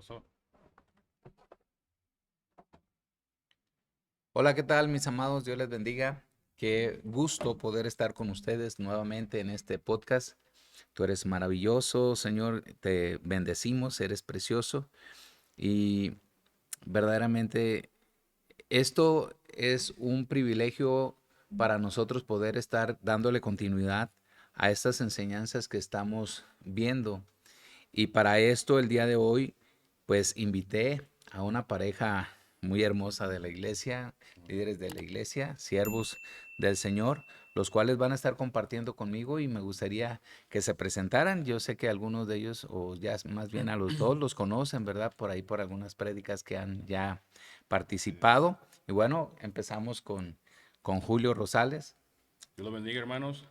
pasó? Hola, ¿qué tal, mis amados? Dios les bendiga. Qué gusto poder estar con ustedes nuevamente en este podcast. Tú eres maravilloso, Señor. Te bendecimos, eres precioso. Y verdaderamente esto es un privilegio para nosotros poder estar dándole continuidad a estas enseñanzas que estamos viendo. Y para esto, el día de hoy, pues invité a una pareja muy hermosa de la iglesia, líderes de la iglesia, siervos del Señor, los cuales van a estar compartiendo conmigo y me gustaría que se presentaran. Yo sé que algunos de ellos, o ya más bien a los dos, los conocen, ¿verdad? Por ahí, por algunas prédicas que han ya Sí. participado. Y bueno, empezamos con Julio Rosales. Dios lo bendiga, hermanos.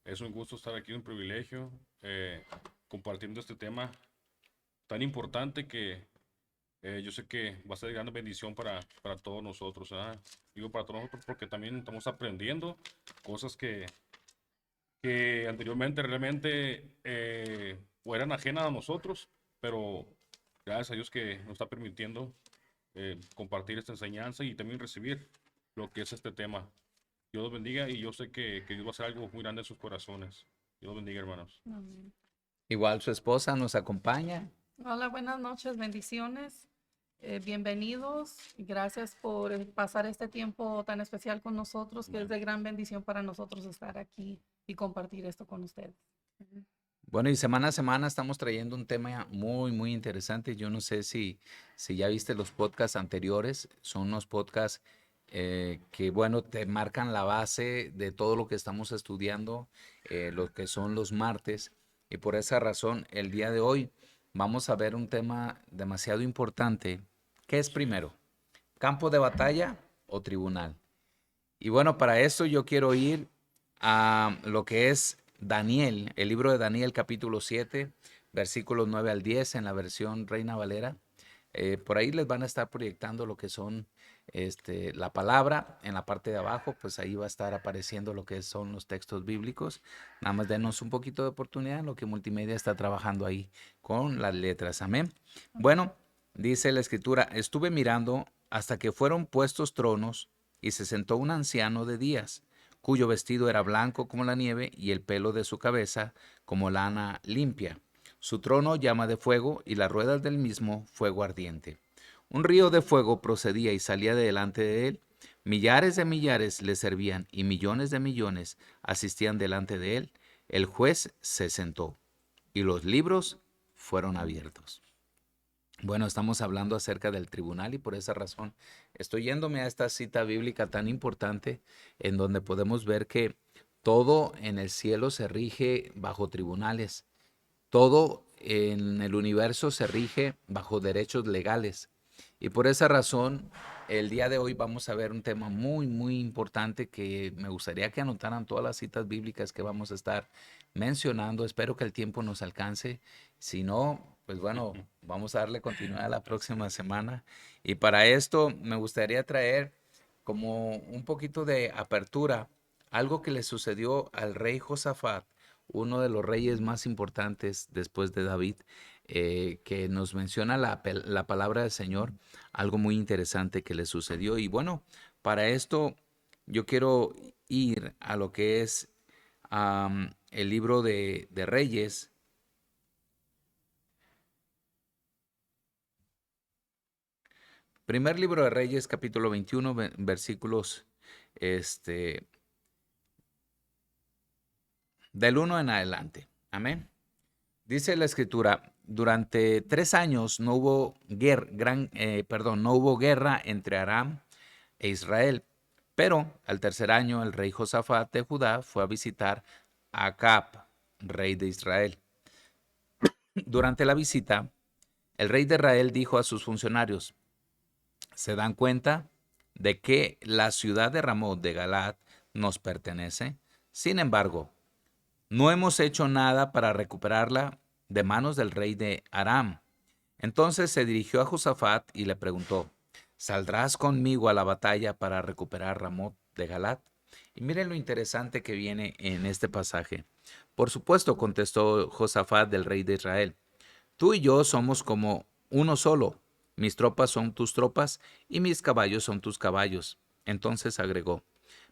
Es un gusto estar aquí, un privilegio, compartiendo este tema tan importante que yo sé que va a ser de gran bendición para todos nosotros. ¿Ah? Digo para todos nosotros porque también estamos aprendiendo cosas que anteriormente realmente eran ajenas a nosotros, pero gracias a Dios que nos está permitiendo compartir esta enseñanza y también recibir lo que es este tema. Dios los bendiga y yo sé que Dios va a hacer algo muy grande en sus corazones. Dios los bendiga, hermanos. Amén. Igual su esposa nos acompaña. Hola, buenas noches, bendiciones. Bienvenidos y gracias por pasar este tiempo tan especial con nosotros, que es de gran bendición para nosotros estar aquí y compartir esto con ustedes. Bueno, y semana a semana estamos trayendo un tema muy, muy interesante. Yo no sé si ya viste los podcasts anteriores. Son unos podcasts que, bueno, te marcan la base de todo lo que estamos estudiando, lo que son los martes. Y por esa razón, el día de hoy vamos a ver un tema demasiado importante. ¿Qué es Así primero? es. ¿Campo de batalla o tribunal? Y bueno, para eso yo quiero ir a lo que es Daniel, el libro de Daniel capítulo 7, versículos 9 al 10 en la versión Reina Valera. Por ahí les van a estar proyectando lo que son la palabra. En la parte de abajo, pues ahí va a estar apareciendo lo que son los textos bíblicos. Nada más denos un poquito de oportunidad en lo que Multimedia está trabajando ahí con las letras. Amén. Bueno, dice la escritura, estuve mirando hasta que fueron puestos tronos y se sentó un anciano de días, cuyo vestido era blanco como la nieve y el pelo de su cabeza como lana limpia. Su trono llama de fuego y las ruedas del mismo fuego ardiente. Un río de fuego procedía y salía de delante de él. Millares de millares le servían y millones de millones asistían delante de él. El juez se sentó y los libros fueron abiertos. Bueno, estamos hablando acerca del tribunal y por esa razón estoy yéndome a esta cita bíblica tan importante en donde podemos ver que todo en el cielo se rige bajo tribunales, todo en el universo se rige bajo derechos legales. Y por esa razón, el día de hoy vamos a ver un tema muy, muy importante que me gustaría que anotaran todas las citas bíblicas que vamos a estar mencionando. Espero que el tiempo nos alcance. Si no, pues bueno, vamos a darle continuidad la próxima semana. Y para esto me gustaría traer como un poquito de apertura, algo que le sucedió al rey Josafat, uno de los reyes más importantes después de David, que nos menciona la palabra del Señor, algo muy interesante que le sucedió. Y bueno, para esto yo quiero ir a lo que es el libro de Reyes. Primer libro de Reyes, capítulo 21, versículos este, del 1 en adelante. Amén. Dice la escritura, durante 3 años no hubo no hubo guerra entre Aram e Israel. Pero al tercer año el rey Josafat de Judá fue a visitar a Acab, rey de Israel. Durante la visita, el rey de Israel dijo a sus funcionarios, ¿se dan cuenta de que la ciudad de Ramot de Galaad nos pertenece? Sin embargo, no hemos hecho nada para recuperarla de manos del rey de Aram. Entonces se dirigió a Josafat y le preguntó, ¿saldrás conmigo a la batalla para recuperar Ramot de Galat? Y miren lo interesante que viene en este pasaje. Por supuesto, contestó Josafat del rey de Israel, tú y yo somos como uno solo. Mis tropas son tus tropas y mis caballos son tus caballos. Entonces agregó,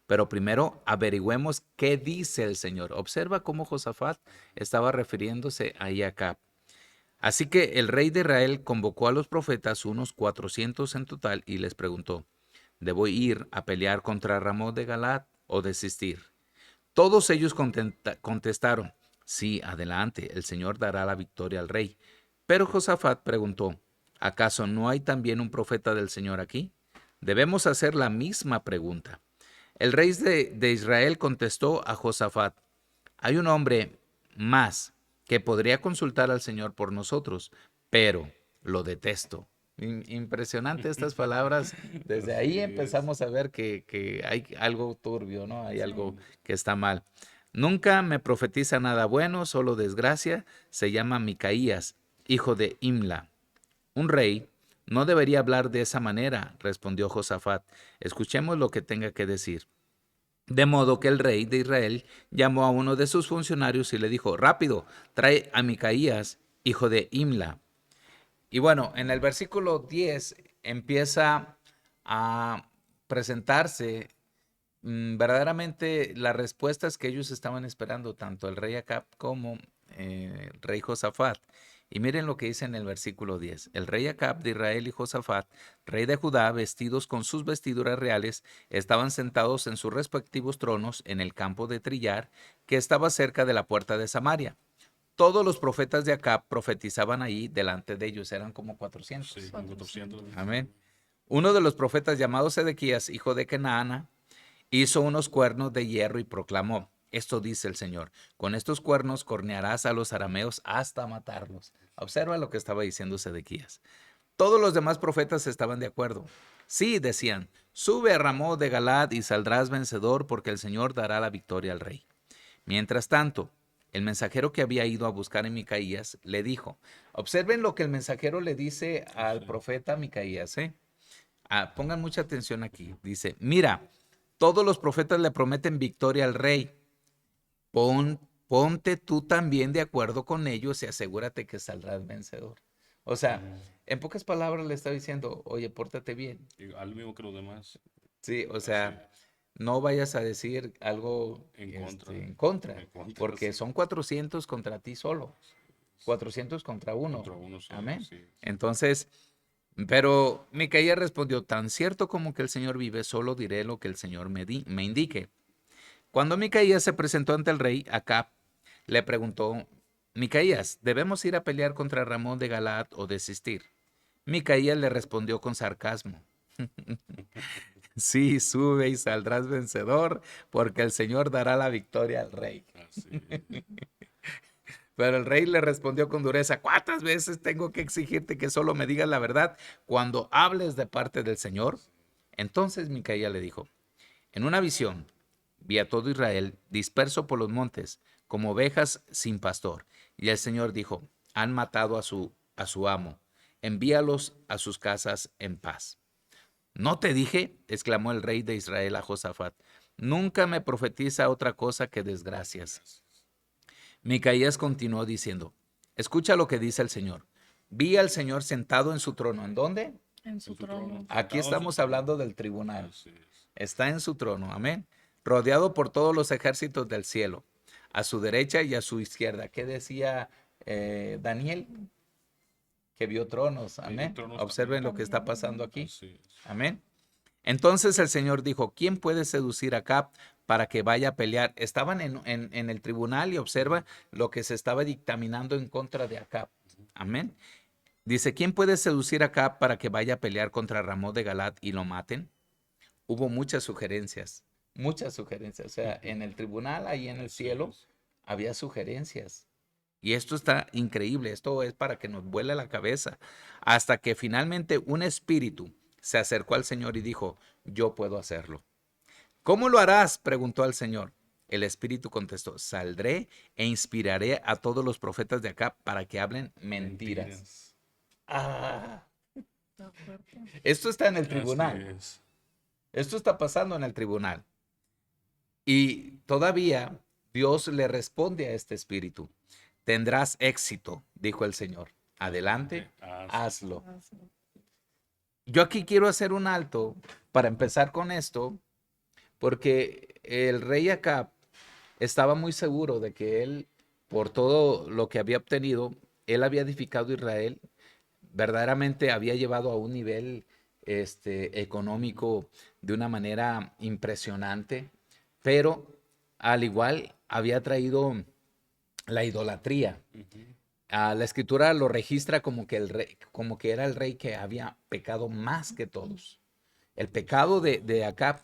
pero primero averigüemos qué dice el Señor. Observa cómo Josafat estaba refiriéndose ahí a Acab. Así que el rey de Israel convocó a los profetas, unos 400 en total, y les preguntó, ¿debo ir a pelear contra Ramón de Galaad o desistir? Todos ellos contestaron, sí, adelante, el Señor dará la victoria al rey. Pero Josafat preguntó, ¿acaso no hay también un profeta del Señor aquí? Debemos hacer la misma pregunta. El rey de Israel contestó a Josafat, hay un hombre más que podría consultar al Señor por nosotros, pero lo detesto. Impresionante estas palabras. Desde ahí Así es. empezamos a ver que hay algo turbio, ¿no? Hay algo Sí. que está mal. Nunca me profetiza nada bueno, solo desgracia. Se llama Micaías, hijo de Imla. Un rey no debería hablar de esa manera, respondió Josafat. Escuchemos lo que tenga que decir. De modo que el rey de Israel llamó a uno de sus funcionarios y le dijo, rápido, trae a Micaías, hijo de Imla. Y bueno, en el versículo 10 empieza a presentarse verdaderamente las respuestas que ellos estaban esperando, tanto el rey Acab como el rey Josafat. Y miren lo que dice en el versículo 10. El rey Acab de Israel y Josafat, rey de Judá, vestidos con sus vestiduras reales, estaban sentados en sus respectivos tronos en el campo de trillar que estaba cerca de la puerta de Samaria. Todos los profetas de Acab profetizaban ahí delante de ellos, eran como 400. Sí, como 400. Amén. Uno de los profetas llamado Sedequías, hijo de Kenaana, hizo unos cuernos de hierro y proclamó, esto dice el Señor, con estos cuernos cornearás a los arameos hasta matarlos. Observa lo que estaba diciendo Sedequías. Todos los demás profetas estaban de acuerdo. Sí, decían, sube a Ramón de Galaad y saldrás vencedor porque el Señor dará la victoria al rey. Mientras tanto, el mensajero que había ido a buscar a Micaías le dijo, observen lo que el mensajero le dice al profeta Micaías, ¿eh? Pongan mucha atención aquí. Dice, mira, todos los profetas le prometen victoria al rey. Ponte tú también de acuerdo con ellos y asegúrate que saldrás vencedor. O sea, en pocas palabras le está diciendo, oye, pórtate bien. Y al mismo que los demás. Sí, o Así sea, no vayas a decir algo En contra. en contra, En contra, porque sí. son 400 contra ti solo, 400 contra uno. Contra uno solo, Amén. sí. Entonces, pero Micaías respondió, tan cierto como que el Señor vive, solo diré lo que el Señor me indique. Cuando Micaías se presentó ante el rey, Acab le preguntó, Micaías, ¿debemos ir a pelear contra Ramón de Galaad o desistir? Micaías le respondió con sarcasmo. Sí, sube y saldrás vencedor, porque el Señor dará la victoria al rey. Así es. Pero el rey le respondió con dureza, ¿cuántas veces tengo que exigirte que solo me digas la verdad cuando hables de parte del Señor? Entonces Micaías le dijo, en una visión vi a todo Israel disperso por los montes, como ovejas sin pastor. Y el Señor dijo, han matado a su amo, envíalos a sus casas en paz. ¿No te dije? Exclamó el rey de Israel a Josafat. Nunca me profetiza otra cosa que desgracias. Micaías continuó diciendo, escucha lo que dice el Señor. Vi al Señor sentado en su trono. ¿En dónde? En su En su trono. trono. Aquí Sentado en su estamos trono. hablando del tribunal. Así es. Está en su trono, amén. Rodeado por todos los ejércitos del cielo, a su derecha y a su izquierda. ¿Qué decía Daniel? Que vio tronos, amén. tronos Observen también. lo que está pasando aquí, Así es. amén. Entonces el Señor dijo, ¿quién puede seducir a Acab para que vaya a pelear? Estaban en el tribunal y observa lo que se estaba dictaminando en contra de Acab, amén. Dice, ¿quién puede seducir a Acab para que vaya a pelear contra Ramón de Galaad y lo maten? Hubo muchas sugerencias. O sea, en el tribunal, ahí en el Así cielo, es. había sugerencias. Y esto está increíble, esto es para que nos vuele la cabeza. Hasta que finalmente un espíritu se acercó al Señor y dijo, yo puedo hacerlo. ¿Cómo lo harás? Preguntó al Señor. El espíritu contestó, saldré e inspiraré a todos los profetas de acá para que hablen mentiras. Ah, Está fuerte. esto está en el Así tribunal. es. Esto está pasando en el tribunal. Y todavía Dios le responde a este espíritu. Tendrás éxito, dijo el Señor. adelante, Hazlo. hazlo. Yo aquí quiero hacer un alto para empezar con esto, porque el rey Acab estaba muy seguro de que él, por todo lo que había obtenido, él había edificado Israel, verdaderamente había llevado a un nivel económico de una manera impresionante, pero al igual había traído la idolatría. La escritura lo registra como que el rey, como que era el rey que había pecado más que todos. El pecado de Acab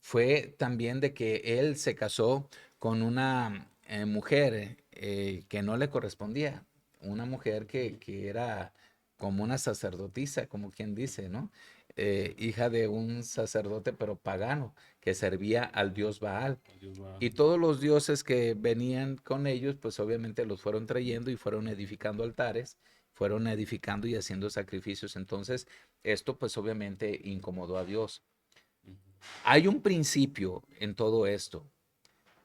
fue también de que él se casó con una mujer que no le correspondía, una mujer que era como una sacerdotisa, como quien dice, ¿no? Hija de un sacerdote pero pagano que servía al dios Baal. Dios va. Y todos los dioses que venían con ellos, pues obviamente los fueron trayendo y fueron edificando altares, fueron edificando y haciendo sacrificios. Entonces, esto pues obviamente incomodó a Dios. Hay un principio en todo esto.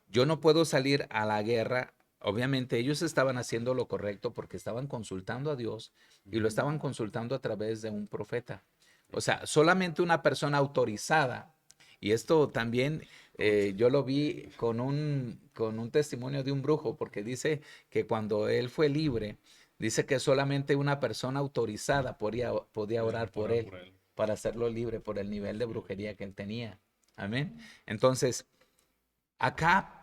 Yo no puedo salir a la guerra. Obviamente ellos estaban haciendo lo correcto porque estaban consultando a Dios y lo estaban consultando a través de un profeta. O sea, solamente una persona autorizada. Y esto también yo lo vi con un testimonio de un brujo, porque dice que cuando él fue libre, dice que solamente una persona autorizada podía orar por él para hacerlo libre por el nivel de brujería que él tenía. Amén. Entonces, acá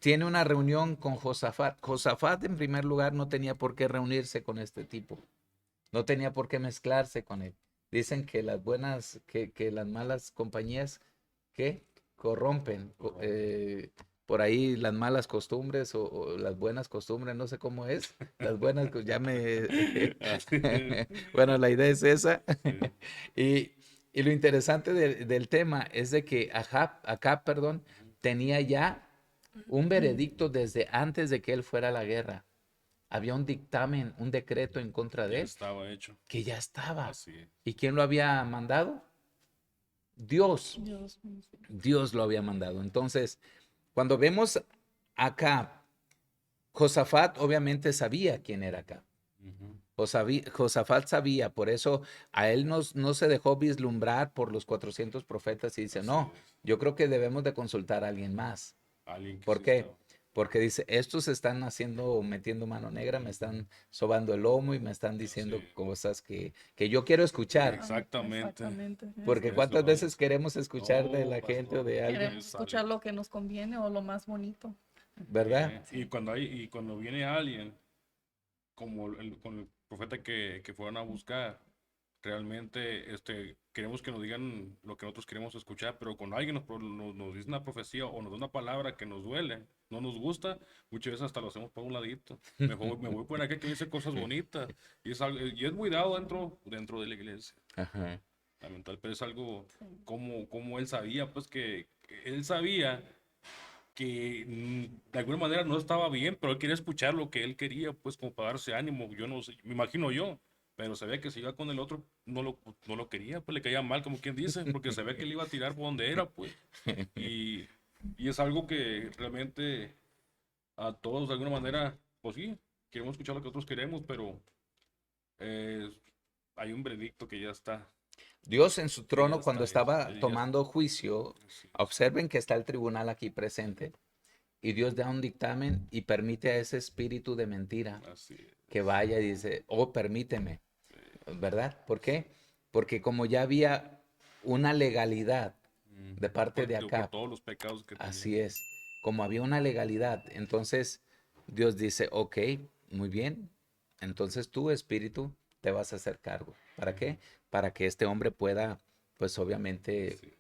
tiene una reunión con Josafat. Josafat, en primer lugar, no tenía por qué reunirse con este tipo. No tenía por qué mezclarse con él. Dicen que las buenas, que las malas compañías, ¿qué? Corrompen. Por ahí las malas costumbres o las buenas costumbres, no sé cómo es. Las buenas, ya me... Bueno, la idea es esa. Y, y lo interesante del tema es de que Acab, perdón, tenía ya un veredicto desde antes de que él fuera a la guerra. Había un dictamen, un decreto en contra de Ya él, estaba hecho. que ya estaba. Así es. ¿Y quién lo había mandado? Dios. Dios mismo. Dios lo había mandado. Entonces, cuando vemos acá, Josafat obviamente sabía quién era acá. Josafat sabía, por eso a él no se dejó vislumbrar por los 400 profetas y dice, Así no, es. yo creo que debemos de consultar a alguien más. Alguien que ¿Por sí qué? estaba. Porque dice, estos están haciendo, metiendo mano negra, me están sobando el lomo y me están Así diciendo es. cosas que yo quiero escuchar. Exactamente. Exactamente. Porque Eso. cuántas Eso veces es. queremos escuchar de No, la gente o pastor, de alguien, Queremos es algo. escuchar lo que nos conviene o lo más bonito. ¿verdad? Y cuando viene alguien, como con el profeta que fueron a buscar, realmente queremos que nos digan lo que nosotros queremos escuchar, pero cuando alguien nos dice una profecía o nos da una palabra que nos duele, no nos gusta, muchas veces hasta lo hacemos por un ladito. Mejor me voy por acá que dice cosas bonitas. Y es muy dado dentro de la iglesia. Ajá. Lamentablemente, pero es algo como él sabía, pues que él sabía que de alguna manera no estaba bien, pero él quería escuchar lo que él quería, pues como para darse ánimo, yo no sé, me imagino yo, pero sabía que si iba con el otro, no lo quería, pues le caía mal, como quien dice, porque sabía que le iba a tirar por donde era, pues, y, y es algo que realmente a todos de alguna manera, pues sí, queremos escuchar lo que nosotros queremos, pero eh, hay un veredicto que ya está, Dios en su que ya trono, cuando está hecho, estaba tomando juicio, sí, observen que está el tribunal aquí presente y Dios da un dictamen y permite a ese espíritu de mentira así es, que vaya y dice, oh, permíteme, ¿verdad? ¿Por qué? Porque como ya había una legalidad de parte de por acá, todos los pecados que tenía. así es, como había una legalidad, entonces Dios dice, ok, muy bien, entonces tú, espíritu, te vas a hacer cargo. ¿Para qué? Para que este hombre pueda, pues obviamente, Sí,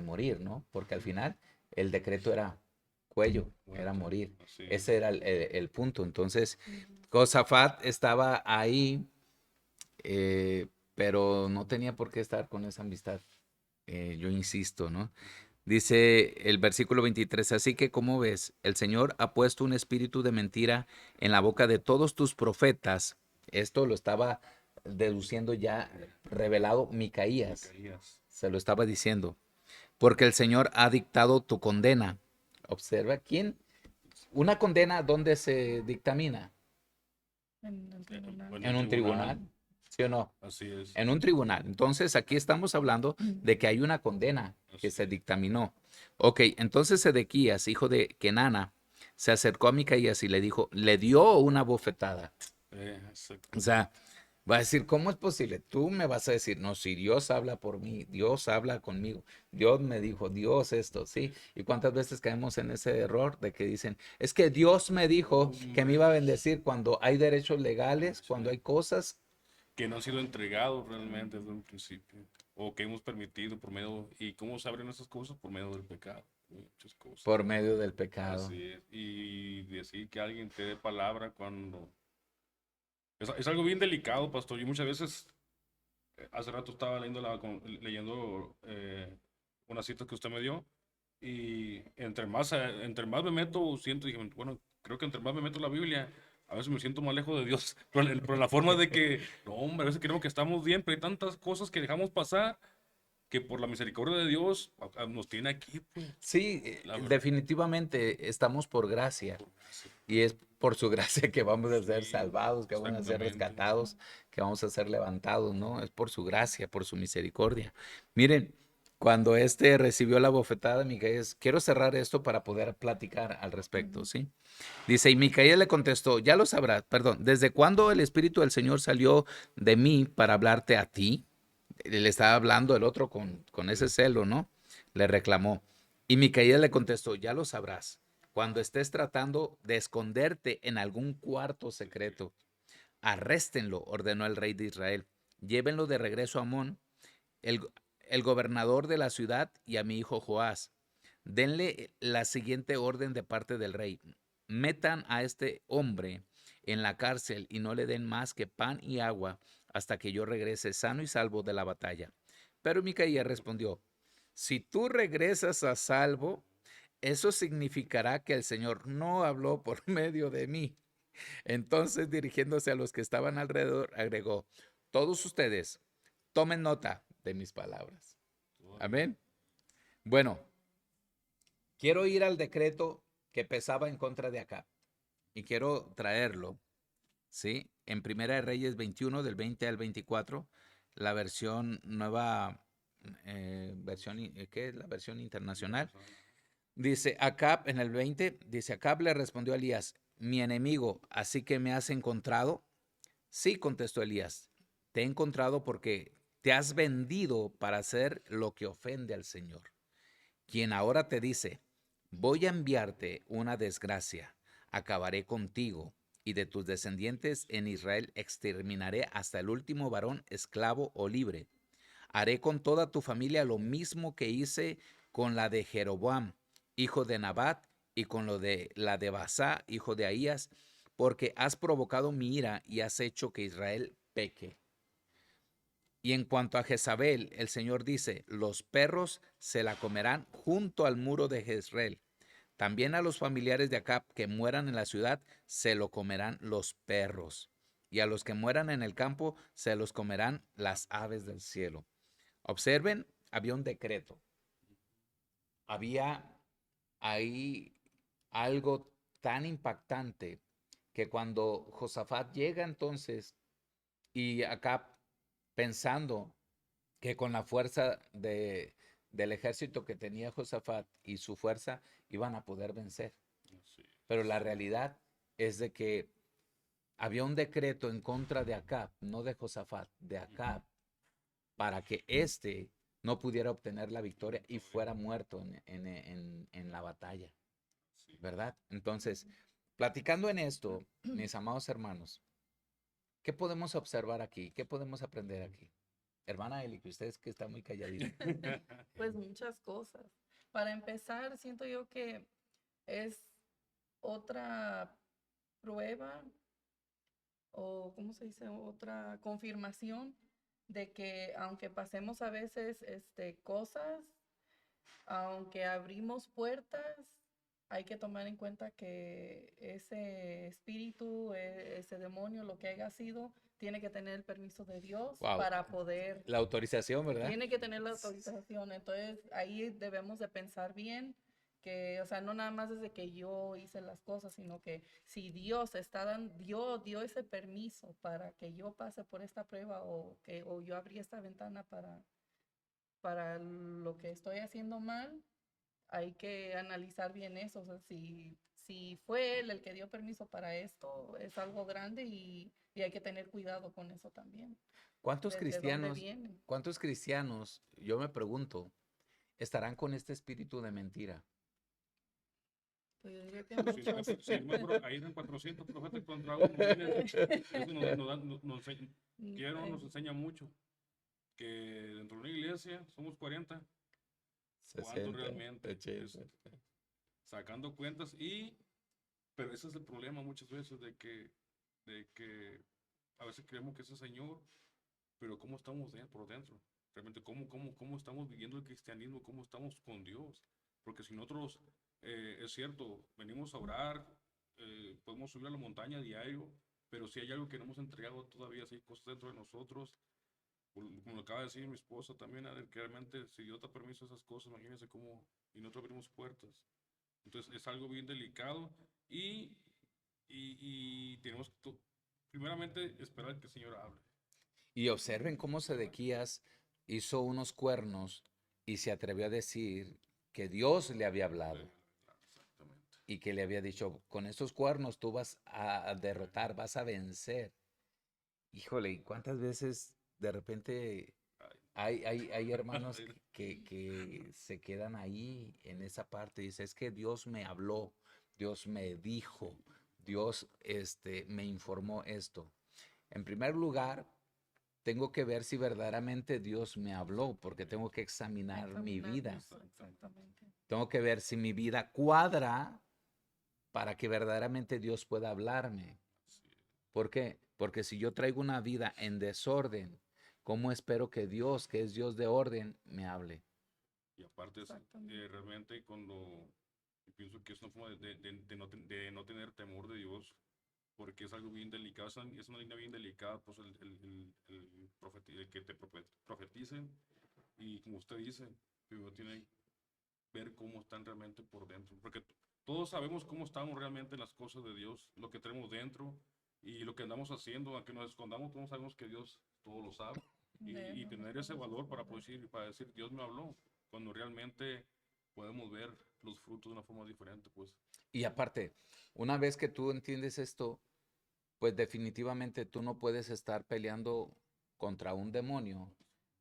morir, ¿no? Porque al final el decreto era cuello, era muerte, morir. así es. Ese era el punto. Entonces, Josafat estaba ahí, pero no tenía por qué estar con esa amistad. Yo insisto, ¿no? Dice el versículo 23, así que como ves, el Señor ha puesto un espíritu de mentira en la boca de todos tus profetas. Esto lo estaba deduciendo ya revelado Micaías, Micaías. se lo estaba diciendo, porque el Señor ha dictado tu condena. Observa, ¿quién? Una condena, ¿dónde se dictamina? En el tribunal. en En un tribunal, ¿sí o no? Así es. En un tribunal. Entonces, aquí estamos hablando de que hay una condena que se dictaminó. Ok, entonces Sedequías, hijo de Kenana, se acercó a Micaías y le dijo, le dio una bofetada. Exacto. O sea, va a decir, ¿cómo es posible? Tú me vas a decir, no, si Dios habla por mí, Dios habla conmigo, Dios me dijo, Dios esto, ¿sí? ¿Y cuántas veces caemos en ese error de que dicen, es que Dios me dijo que me iba a bendecir cuando hay derechos legales, cuando hay cosas Que no han sido entregados realmente desde un principio, o que hemos permitido por medio, y cómo se abren esas cosas por medio del pecado, muchas cosas. por medio del pecado? Así es, y decir que alguien te dé palabra cuando... Es algo bien delicado, pastor. Yo muchas veces, hace rato estaba leyendo una cita que usted me dio, y entre más me meto, siento, dije, bueno, creo que entre más me meto en la Biblia, a veces me siento más lejos de Dios, pero en la forma de que, no, hombre, a veces creemos que estamos bien, pero hay tantas cosas que dejamos pasar que por la misericordia de Dios nos tiene aquí, pues, Sí, la verdad. definitivamente estamos por gracia y es por su gracia que vamos a ser Sí, salvados, que vamos a ser exactamente. rescatados, que vamos a ser levantados, ¿no? Es por su gracia, por su misericordia. Miren, cuando este recibió la bofetada de Micaías, quiero cerrar esto para poder platicar al respecto, ¿sí? Dice, y Micaías le contestó, ya lo sabrás, perdón, ¿desde cuándo el Espíritu del Señor salió de mí para hablarte a ti? Le estaba hablando el otro con ese celo, ¿no? Le reclamó. Y Micaías le contestó, ya lo sabrás, cuando estés tratando de esconderte en algún cuarto secreto, arréstenlo, ordenó el rey de Israel. Llévenlo de regreso a Amón, el, el gobernador de la ciudad, y a mi hijo Joás. Denle la siguiente orden de parte del rey. Metan a este hombre en la cárcel y no le den más que pan y agua hasta que yo regrese sano y salvo de la batalla. Pero Micaías respondió, si tú regresas a salvo, eso significará que el Señor no habló por medio de mí. Entonces, dirigiéndose a los que estaban alrededor, agregó, todos ustedes, tomen nota de mis palabras. Amén. Bueno, quiero ir al decreto que pesaba en contra de Acab y quiero traerlo, ¿sí? En Primera de Reyes 21, del 20 al 24, la versión nueva, ¿qué es? La versión internacional. Dice Acab en el 20, dice Acab le respondió a Elías, mi enemigo, ¿así que me has encontrado? Sí, contestó Elías, te he encontrado porque te has vendido para hacer lo que ofende al Señor, quien ahora te dice, voy a enviarte una desgracia, acabaré contigo y de tus descendientes en Israel exterminaré hasta el último varón, esclavo o libre. Haré con toda tu familia lo mismo que hice con la de Jeroboam, hijo de Nabat, y con la de Basá, hijo de Ahías, porque has provocado mi ira y has hecho que Israel peque. Y en cuanto a Jezabel, el Señor dice, los perros se la comerán junto al muro de Jezreel. También a los familiares de Acab que mueran en la ciudad se lo comerán los perros. Y a los que mueran en el campo se los comerán las aves del cielo. Observen, había un decreto. Había ahí algo tan impactante que cuando Josafat llega entonces y acá pensando que con la fuerza del ejército que tenía Josafat y su fuerza iban a poder vencer. Pero la realidad es de que había un decreto en contra de Acab, no de Josafat, de Acab, para que éste no pudiera obtener la victoria y fuera muerto en la batalla, ¿verdad? Entonces, platicando en esto, mis amados hermanos, ¿qué podemos observar aquí? ¿Qué podemos aprender aquí? Hermana Eli, que usted es que está muy calladita. Pues muchas cosas. Para empezar, siento yo que es otra prueba o, ¿cómo se dice? Otra confirmación de que aunque pasemos a veces cosas, aunque abrimos puertas, hay que tomar en cuenta que ese espíritu, ese demonio, lo que haya sido, tiene que tener el permiso de Dios Wow. para poder, La autorización, ¿verdad? tiene que tener la autorización. Entonces ahí debemos de pensar bien que, o sea, no nada más desde que yo hice las cosas, sino que si Dios dio ese permiso para que yo pase por esta prueba o yo abrí esta ventana para lo que estoy haciendo mal, hay que analizar bien eso. O sea, si fue él el que dio permiso para esto, es algo grande y hay que tener cuidado con eso también. ¿Cuántos ¿Desde dónde cristianos, viene? cuántos cristianos, yo me pregunto, estarán con este espíritu de mentira? Pues yo diría que Si no, muchos. si no me acuerdo, ahí eran 400 profetas contra uno. Imagínate. Eso nos enseña mucho. Que dentro de una iglesia somos 40. ¿Cuánto 60, realmente? 80. Sacando cuentas pero ese es el problema muchas veces de que a veces creemos que es el Señor, pero ¿cómo estamos por dentro? Realmente, ¿cómo estamos viviendo el cristianismo? ¿Cómo estamos con Dios? Porque si nosotros, es cierto, venimos a orar, podemos subir a la montaña a diario, pero si hay algo que no hemos entregado todavía, si hay cosas dentro de nosotros, como lo acaba de decir mi esposa también, a ver, que realmente si Dios da permiso a esas cosas, imagínense cómo, y nosotros abrimos puertas. Entonces es algo bien delicado y, y tenemos que, primeramente, esperar que el Señor hable. Y observen cómo Sedequías hizo unos cuernos y se atrevió a decir que Dios le había hablado Exactamente. y que le había dicho, con estos cuernos tú vas a derrotar, vas a vencer. Híjole, ¿y cuántas veces de repente hay hermanos que se quedan ahí en esa parte? Dice, es que Dios me habló, Dios me dijo, Dios me informó esto. En primer lugar, tengo que ver si verdaderamente Dios me habló, porque tengo que examinar mi vida. Examinarnos, exactamente. Tengo que ver si mi vida cuadra para que verdaderamente Dios pueda hablarme. ¿Por qué? Porque si yo traigo una vida en desorden, ¿cómo espero que Dios, que es Dios de orden, me hable? Y aparte, Exactamente. realmente cuando yo pienso que es una forma de no tener temor de Dios, porque es algo bien delicado, es una línea bien delicada, pues el que te profeticen, y como usted dice, primero tiene que ver cómo están realmente por dentro, porque todos sabemos cómo estamos realmente en las cosas de Dios, lo que tenemos dentro y lo que andamos haciendo, aunque nos escondamos, todos sabemos que Dios todo lo sabe, y No nos tener ese podemos valor esconder. para decir, Dios me habló, cuando realmente podemos ver los frutos de una forma diferente, pues. Y aparte, una vez que tú entiendes esto, pues definitivamente tú no puedes estar peleando contra un demonio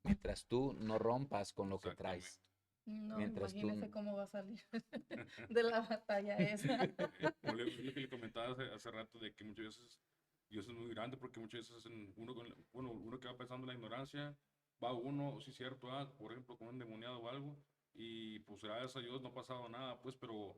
mientras tú no rompas con lo que Exactamente. traes. No, Mientras tú... imagínese cómo va a salir de la batalla esa. Como lo que le comentaba hace rato, de que muchas veces Dios es muy grande, porque muchas veces uno que va pensando en la ignorancia, va uno, sí es cierto, por ejemplo, con un endemoniado o algo, y pues gracias a Dios no ha pasado nada, pues, pero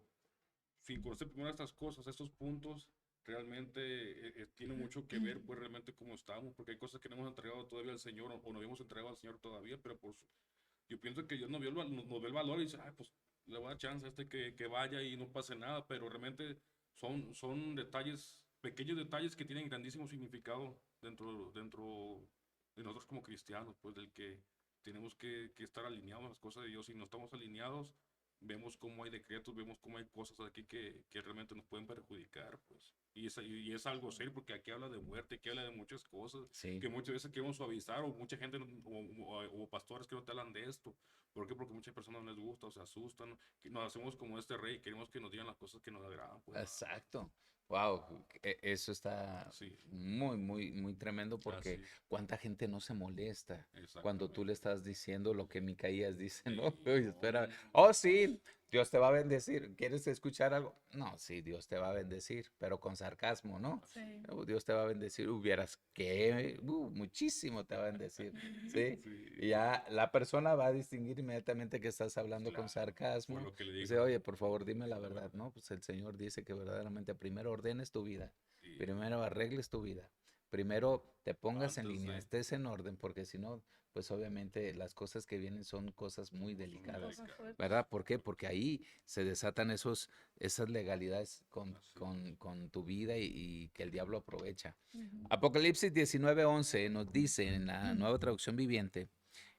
sin conocer primero estas cosas, estos puntos, realmente tiene mucho que ver, pues, realmente cómo estamos, porque hay cosas que no hemos entregado todavía al Señor, o no habíamos entregado al Señor todavía, pero pues yo pienso que Dios nos ve el valor y dice, ay, pues le voy a dar chance a que vaya y no pase nada, pero realmente son detalles, pequeños detalles que tienen grandísimo significado dentro de nosotros como cristianos, pues del que tenemos que estar alineados a las cosas de Dios. Si no estamos alineados, vemos cómo hay decretos, vemos cómo hay cosas aquí que realmente nos pueden perjudicar, pues. Y es algo serio, porque aquí habla de muerte, aquí habla de muchas cosas, Sí, que muchas veces queremos suavizar, o mucha gente, o pastores que no te hablan de esto. ¿Por qué? Porque muchas personas no les gusta o se asustan, que nos hacemos como este rey, queremos que nos digan las cosas que nos agradan, pues. exacto. Wow, eso está Sí, muy, muy, muy tremendo porque así, cuánta gente no se molesta cuando tú le exactamente. estás diciendo lo que Micaías dice, Sí, ¿no? Oye, no, espera, oh sí, Dios te va a bendecir. ¿Quieres escuchar algo? No, sí, Dios te va a bendecir, pero con sarcasmo, ¿no? así, Sí. Dios te va a bendecir, hubieras que, muchísimo te va a bendecir, ¿sí? Y sí, ya la persona va a distinguir inmediatamente que estás hablando con claro, por sarcasmo. lo que le Dice, digo, oye, por favor, dime la verdad, ¿no? Pues el Señor dice que verdaderamente primero ordenes tu vida, sí, primero arregles tu vida, primero te pongas en antes línea, de, estés en orden, porque si no, pues obviamente las cosas que vienen son cosas muy son muy delicadas, Cosas delicadas, fuertes. ¿verdad? ¿Por qué? Porque ahí se desatan esas legalidades así, con tu vida y que el diablo aprovecha. Ujú. Apocalipsis 19:11 nos dice en la nueva traducción viviente,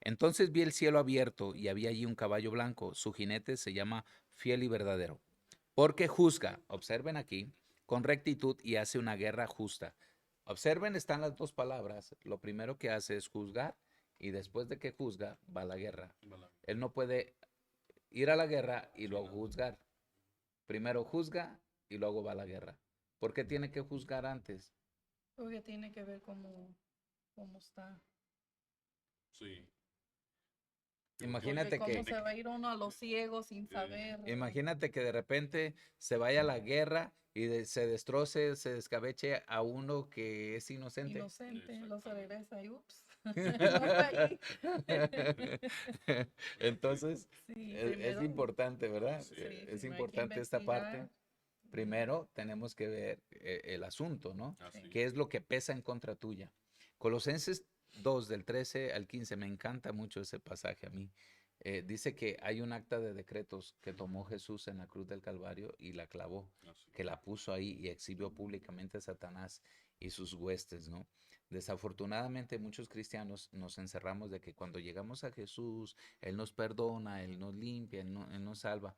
entonces vi el cielo abierto y había allí un caballo blanco, su jinete se llama fiel y verdadero. Porque juzga, observen aquí, con rectitud y hace una guerra justa. Observen, están las dos palabras. Lo primero que hace es juzgar y después de que juzga, va a la guerra. Bala- Él no puede ir a la guerra y Sí, luego no. juzgar. Primero juzga y luego va a la guerra. ¿Por qué tiene que juzgar antes? Porque tiene que ver cómo está. Sí. Imagínate Porque cómo que, se va a ir uno a los ciegos sin saber. imagínate que de repente se vaya a la guerra y se destroce, se descabeche a uno que es inocente. Inocente, lo se Exactamente. regresa y ups, no está ahí. Entonces, Sí, es primero, importante, ¿verdad? Sí, Es primero hay que importante esta parte. investigar. Primero tenemos que ver el asunto, ¿no? Así. ¿Qué es lo que pesa en contra tuya? Colosenses 2, del 13 al 15, me encanta mucho ese pasaje a mí. Dice que hay un acta de decretos que tomó Jesús en la cruz del Calvario y la clavó, Así. que la puso ahí y exhibió públicamente a Satanás y sus huestes, ¿no? Desafortunadamente muchos cristianos nos encerramos de que cuando llegamos a Jesús, Él nos perdona, Él nos limpia, Él nos salva,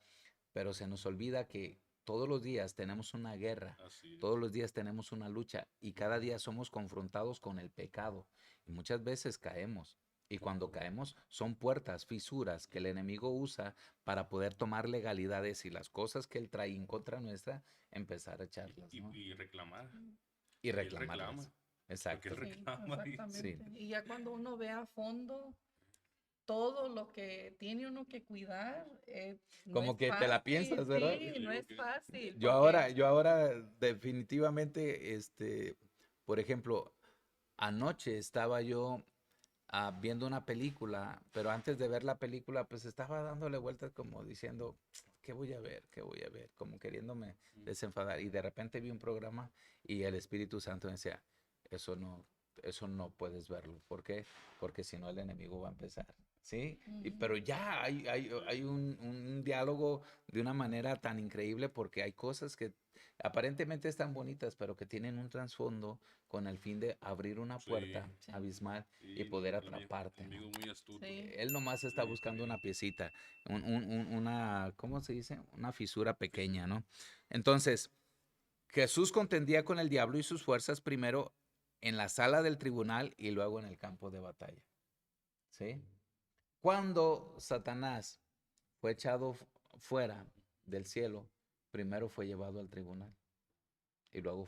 pero se nos olvida que todos los días tenemos una guerra, Así es. todos los días tenemos una lucha y cada día somos confrontados con el pecado y muchas veces caemos. Y cuando caemos son puertas, fisuras que el enemigo usa para poder tomar legalidades y las cosas que él trae en contra nuestra, empezar a echarlas, ¿no? Y reclamar. Y Él reclamarlas. reclama. Porque él Exacto. Sí, reclama. Sí. exactamente. Y ya cuando uno ve a fondo todo lo que tiene uno que cuidar, no Como es que te la piensas, fácil, ¿verdad? sí, no es fácil, Yo porque ahora definitivamente, por ejemplo, anoche estaba yo viendo una película, pero antes de ver la película, pues estaba dándole vueltas como diciendo, ¿qué voy a ver? ¿Qué voy a ver? Como queriéndome desenfadar. Y de repente vi un programa y el Espíritu Santo me decía, eso no, eso no puedes verlo. ¿Por qué? Porque si no el enemigo va a empezar. ¿Sí? Pero ya hay un diálogo de una manera tan increíble porque hay cosas que aparentemente están bonitas, pero que tienen un trasfondo con el fin de abrir una Sí. puerta Sí. abismal y Sí, no, poder el atraparte, ¿no? enemigo muy astuto. sí, Él nomás está Sí, buscando también. una piecita, una, ¿cómo se dice? Una fisura pequeña, ¿no? Entonces, Jesús contendía con el diablo y sus fuerzas primero en la sala del tribunal y luego en el campo de batalla, ¿sí? Cuando Satanás fue echado fuera del cielo, primero fue llevado al tribunal y luego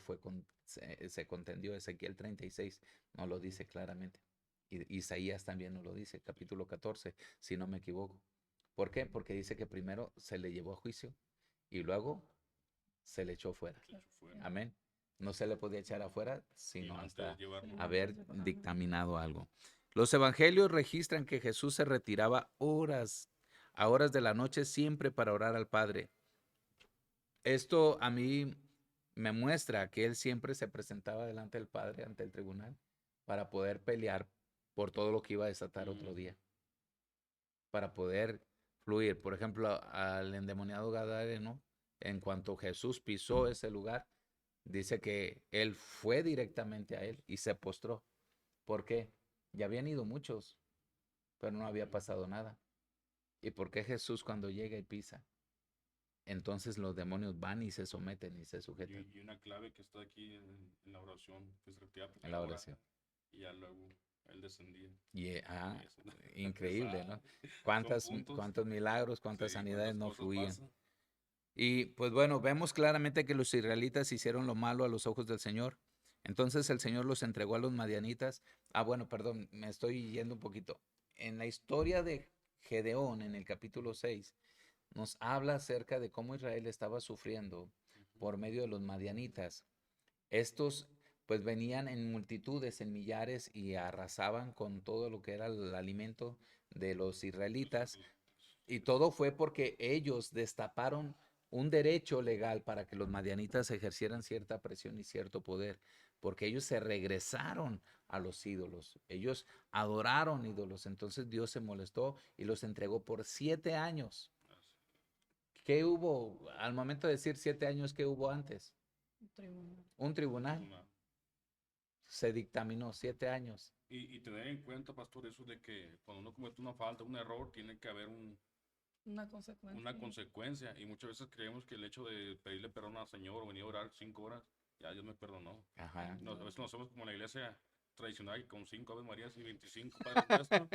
se contendió. Ezequiel 36 nos lo dice claramente. Y Isaías también nos lo dice, capítulo 14, si no me equivoco. ¿Por qué? Porque dice que primero se le llevó a juicio y luego se le echó fuera. Se echó fuera. Amén. No se le podía echar afuera, Sí, sino antes de hasta llevarlo. haber dictaminado algo. Los evangelios registran que Jesús se retiraba a horas de la noche, siempre para orar al Padre. Esto a mí me muestra que él siempre se presentaba delante del Padre, ante el tribunal, para poder pelear por todo lo que iba a desatar otro día, para poder fluir. Por ejemplo, al endemoniado Gadareno, en cuanto Jesús pisó ese lugar, dice que él fue directamente a él y se postró. ¿Por qué? Ya habían ido muchos, pero no había pasado nada. ¿Y por qué Jesús cuando llega y pisa? Entonces los demonios van y se someten y se sujetan Y una clave que está aquí en la oración, que se repetía en la primero ora oración. y ya luego él descendía. Y, Y eso, increíble, ¿no? pesado. Son Cuántas, puntos. cuántos milagros, cuántas Sí, sanidades cuántas no cosas fluían. pasan. Y pues bueno, vemos claramente que los israelitas hicieron lo malo a los ojos del Señor. Entonces el Señor los entregó a los madianitas. Bueno, perdón, me estoy yendo un poquito. En la historia de Gedeón, en el capítulo 6, nos habla acerca de cómo Israel estaba sufriendo por medio de los madianitas. Estos pues venían en multitudes, en millares y arrasaban con todo lo que era el alimento de los israelitas. Y todo fue porque ellos destaparon un derecho legal para que los madianitas ejercieran cierta presión y cierto poder, porque ellos se regresaron a los ídolos, ellos adoraron ídolos, entonces Dios se molestó y los entregó por 7 años. ¿Qué hubo al momento de decir 7 años? ¿Qué hubo antes? tribunal. Un tribunal. Una- Se dictaminó 7 años. Y tener en cuenta, pastor, eso de que cuando uno comete una falta, un error, tiene que haber Una consecuencia. una consecuencia. Y muchas veces creemos que el hecho de pedirle perdón al Señor o venir a orar 5 horas, ya Dios me perdonó. Ajá. A veces nos hacemos como la iglesia tradicional, que con 5 Ave Marías y 25 Padres Nuestros,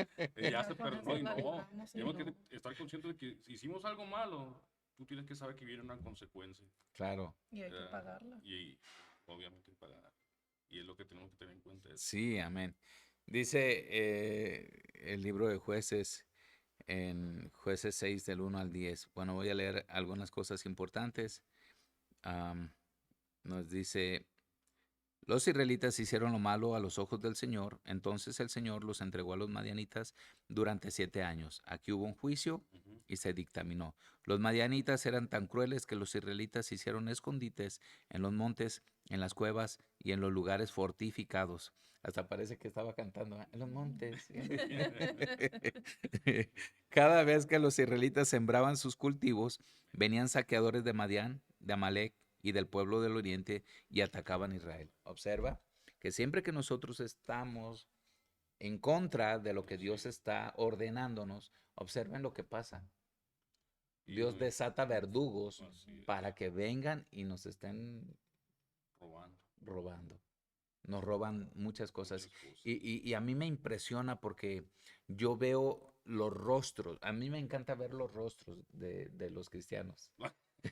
ya se con perdonó eso y la no. libramos y Tenemos que no. estar conscientes de que si hicimos algo malo, tú tienes que saber que viene una consecuencia. Claro. Y hay que eh, pagarla. y obviamente pagar. Y es lo que tenemos que tener en cuenta. Sí, amén. Dice el libro de Jueces en Jueces 6 del 1 al 10. Bueno, voy a leer algunas cosas importantes. Am, Nos dice, los israelitas hicieron lo malo a los ojos del Señor, entonces el Señor los entregó a los madianitas durante 7 años. Aquí hubo un juicio Ujú. y se dictaminó. Los madianitas eran tan crueles que los israelitas hicieron escondites en los montes, en las cuevas y en los lugares fortificados. Hasta parece que estaba cantando, ¿eh? En los montes. Cada vez que los israelitas sembraban sus cultivos, venían saqueadores de Madián, de Amalek y del pueblo del oriente y atacaban a Israel. Observa que siempre que nosotros estamos en contra de lo que Dios está ordenándonos, observen lo que pasa. Y Dios desata verdugos así es, para que vengan y nos estén robando robando. Nos roban muchas cosas. muchas cosas. Y a mí me impresiona porque yo veo los rostros. A mí me encanta ver los rostros de los cristianos.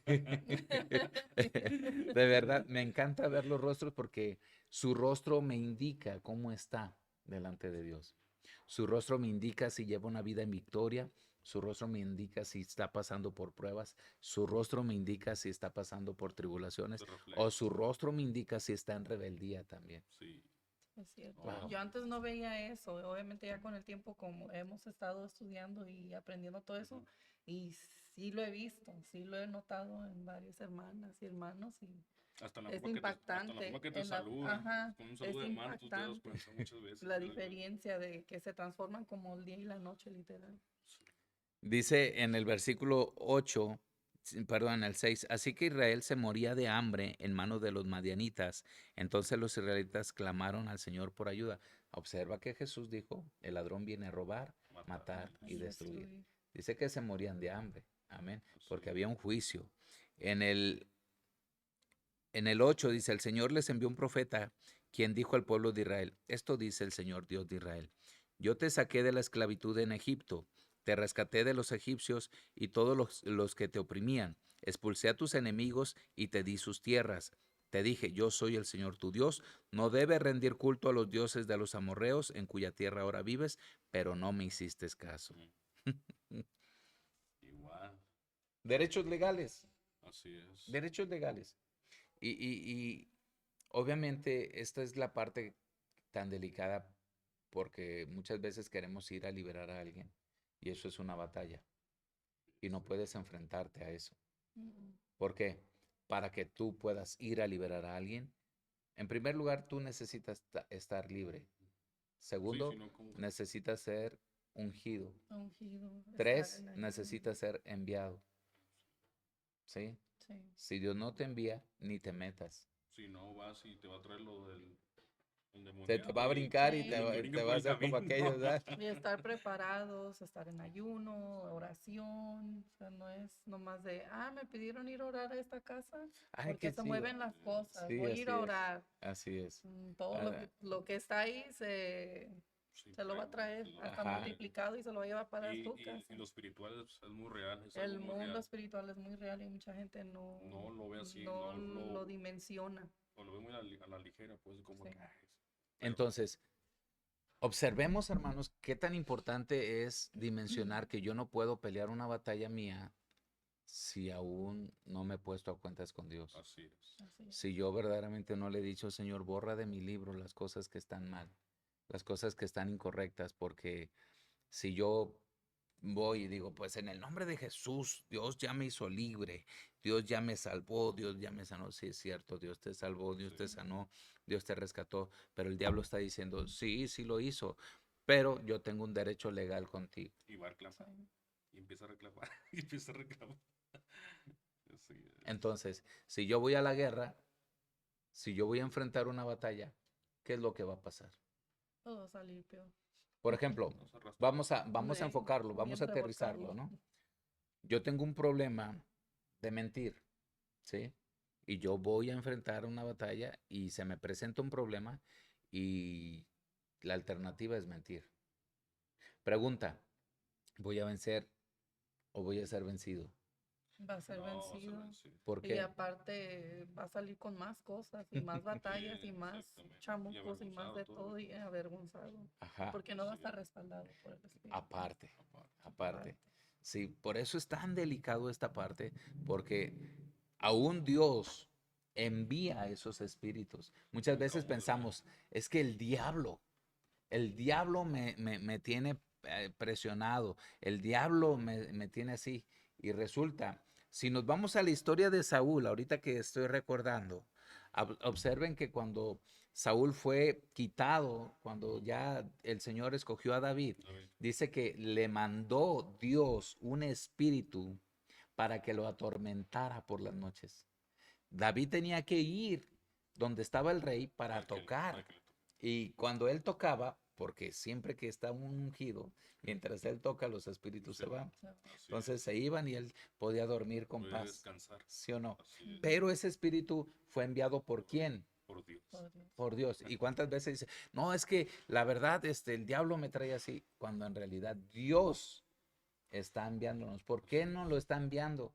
De verdad, me encanta ver los rostros porque su rostro me indica cómo está delante de Dios. Su rostro me indica si lleva una vida en victoria. Su rostro me indica si está pasando por pruebas. Su rostro me indica si está pasando por tribulaciones. Se refleja. O su rostro me indica si está en rebeldía también. Sí. Es cierto. Wow. Yo antes no veía eso. Obviamente ya con el tiempo, como hemos estado estudiando y aprendiendo todo eso, y sí lo he visto, sí lo he notado en varias hermanas y hermanos, y Hasta en la es forma hasta en la impactante. forma que te En la, saludan, ajá, con un es saludo de mano, tú te das impactante cuenta muchas veces. la te das cuenta. diferencia de que se transforman como el día y la noche, literal. Dice en el versículo 8, perdón, en el 6, así que Israel se moría de hambre en manos de los madianitas. Entonces los israelitas clamaron al Señor por ayuda. Observa que Jesús dijo, el ladrón viene a robar, matar y Y destruir. destruir. Dice que se morían de hambre. Amén. Porque Sí. había un juicio. En el 8 dice, el Señor les envió un profeta quien dijo al pueblo de Israel, esto dice el Señor Dios de Israel, yo te saqué de la esclavitud en Egipto, te rescaté de los egipcios y todos los que te oprimían, expulsé a tus enemigos y te di sus tierras. Te dije, yo soy el Señor tu Dios, no debes rendir culto a los dioses de los amorreos en cuya tierra ahora vives, pero no me hiciste caso. Igual, Derechos legales, así es. derechos legales. Y obviamente esta es la parte tan delicada porque muchas veces queremos ir a liberar a alguien y eso es una batalla y no puedes enfrentarte a eso. Mm, ¿Por qué? Para que tú puedas ir a liberar a alguien, en primer lugar tú necesitas estar libre. Sí, Segundo, sino como necesitas ser ungido. ungido, estar 3, en ayuno. necesitas ser enviado. ¿Sí? Sí. Si Dios no te envía, ni te metas. si no vas y te va a traer lo del Te va a endemoniado brincar y Sí. te te brinca va por a el hacer como camino. aquellos, ¿verdad? Y estar preparados, estar en ayuno, oración. O sea, no es nomás de, me pidieron ir a orar a esta casa Ay, porque qué se chido. mueven las cosas. Sí, Voy a ir así a es. orar. Así es. Todo Ah, lo que está ahí se lo va a traer hasta Ajá. multiplicado y se lo va a llevar para su Y casa. lo espiritual es muy real, es El algo muy mundo real. espiritual es muy real y mucha gente No lo ve así, no no lo dimensiona. o lo ve muy a la ligera, pues como Sí. que, pero Entonces, observemos, hermanos, qué tan importante es dimensionar que yo no puedo pelear una batalla mía si aún no me he puesto a cuentas con Dios. así es. Así es. Si yo verdaderamente no le he dicho, Señor, borra de mi libro las cosas que están mal, las cosas que están incorrectas, porque si yo voy y digo, pues en el nombre de Jesús, Dios ya me hizo libre, Dios ya me salvó, Dios ya me sanó. Sí, es cierto, Dios te salvó, Dios te Sí. sanó, Dios te rescató, pero el diablo está diciendo, sí, sí lo hizo, pero yo tengo un derecho legal contigo. Y va a reclamar. Sí. Y empieza a reclamar. Y empieza a reclamar. Así es. Entonces, si yo voy a la guerra, si yo voy a enfrentar una batalla, ¿qué es lo que va a pasar? Todo va a salir peor. Por ejemplo, Nos arrastra. vamos a Sí, enfocarlo, vamos bien a aterrizarlo, revolcarlo. ¿no? yo tengo un problema de mentir, ¿sí? Y yo voy a enfrentar una batalla y se me presenta un problema y la alternativa es mentir. Pregunta, ¿voy a vencer o voy a ser vencido? Va a ser No, vas a vencido. ver, sí. ¿Por Y qué? aparte va a salir con más cosas y más batallas y más Exactamente. Y chamucos y más avergonzado de todo. todo y avergonzado. Ajá, Porque no va a Así estar es. respaldado por el Espíritu. aparte, Aparte. aparte. Sí, por eso es tan delicado esta parte, porque aún Dios envía a esos espíritus. Muchas veces Aún, ¿verdad? pensamos, es que el diablo me tiene presionado, el diablo me tiene así. Y resulta, si nos vamos a la historia de Saúl, ahorita que estoy recordando, observen que cuando Saúl fue quitado, cuando ya el Señor escogió a David, David. dice que le mandó Dios un espíritu para que lo atormentara por las noches. David tenía que ir donde estaba el rey para Para que tocar. le toque. Y cuando él tocaba, porque siempre que está un ungido, mientras él toca, los espíritus se van. O sea, Así Entonces es. se iban y él podía dormir con Puede paz. descansar. ¿Sí o no? Así es. Pero ese espíritu fue enviado por quién? Por Dios. por Dios. Por Dios. ¿Y cuántas veces dice, no, es que la verdad, el diablo me trae así, cuando en realidad Dios está enviándonos? ¿Por qué no lo está enviando?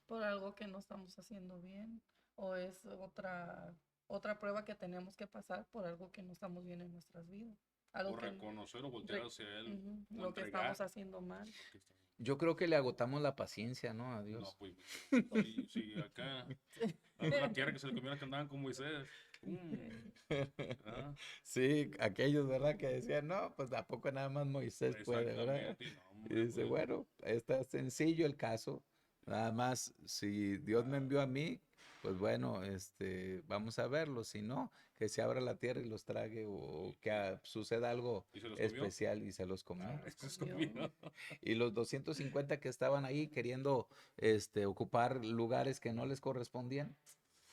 Por algo que no estamos haciendo bien o es otra prueba que tenemos que pasar por algo que no estamos bien en nuestras vidas. Algo O que reconocer o voltear re- hacia Él. ujú, O lo que entregar estamos haciendo mal. lo que está- Yo creo que le agotamos la paciencia, ¿no? A No, Dios. pues, si acá, a la tierra que se le comió la que andaban con Moisés. Ah, Sí, aquellos, ¿verdad? Que decían, no, pues ¿a poco nada más Moisés puede, ¿verdad? exactamente. Y no, Y hombre, dice, pues, bueno, está sencillo el caso. Nada más, si Dios me envió a mí, pues bueno, vamos a verlo. Si no, que se abra la tierra y los trague o que suceda algo ¿y se los comió? especial y se los comió. Ah, se los comió. Y los 250 que estaban ahí queriendo ocupar lugares que no les correspondían,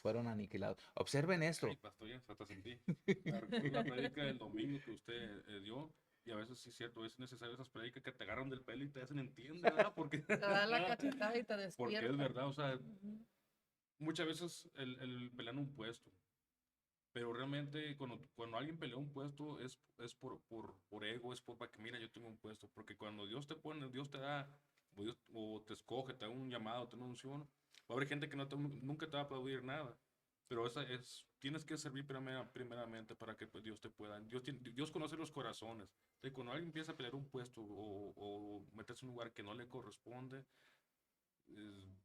fueron aniquilados. Observen esto. Ay, pastor, ya hasta sentí. La prédica del domingo que usted dio, y a veces sí es cierto, es necesario esas prédicas que te agarran del pelo y te hacen entender, ¿verdad? Porque, Te da la cachetada y te porque es despierta. verdad, o sea, Ujú. muchas veces el pelean un puesto, pero realmente cuando alguien pelea un puesto es por ego, es para que mira, yo tengo un puesto, porque cuando Dios te pone, Dios te da, o te escoge, te da un llamado, te da una unción, va a haber gente que nunca te va a aplaudir nada, pero tienes que servir primeramente para que pues, Dios te pueda, Dios conoce los corazones, entonces cuando alguien empieza a pelear un puesto o meterse en un lugar que no le corresponde, eh,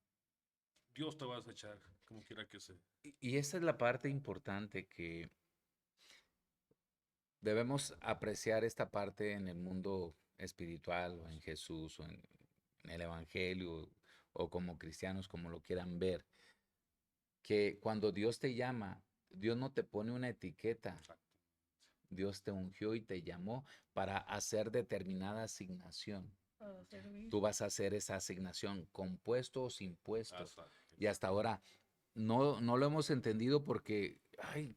Dios te va a acechar, como quiera que sea. Y esa es la parte importante que debemos apreciar esta parte en el mundo espiritual o en Jesús o en el Evangelio o como cristianos, como lo quieran ver, que cuando Dios te llama, Dios no te pone una etiqueta, Exacto. Dios te ungió y te llamó para hacer determinada asignación. Para servir. Tú vas a hacer esa asignación con puesto o sin puesto. Exacto. Y hasta ahora no lo hemos entendido porque, ay,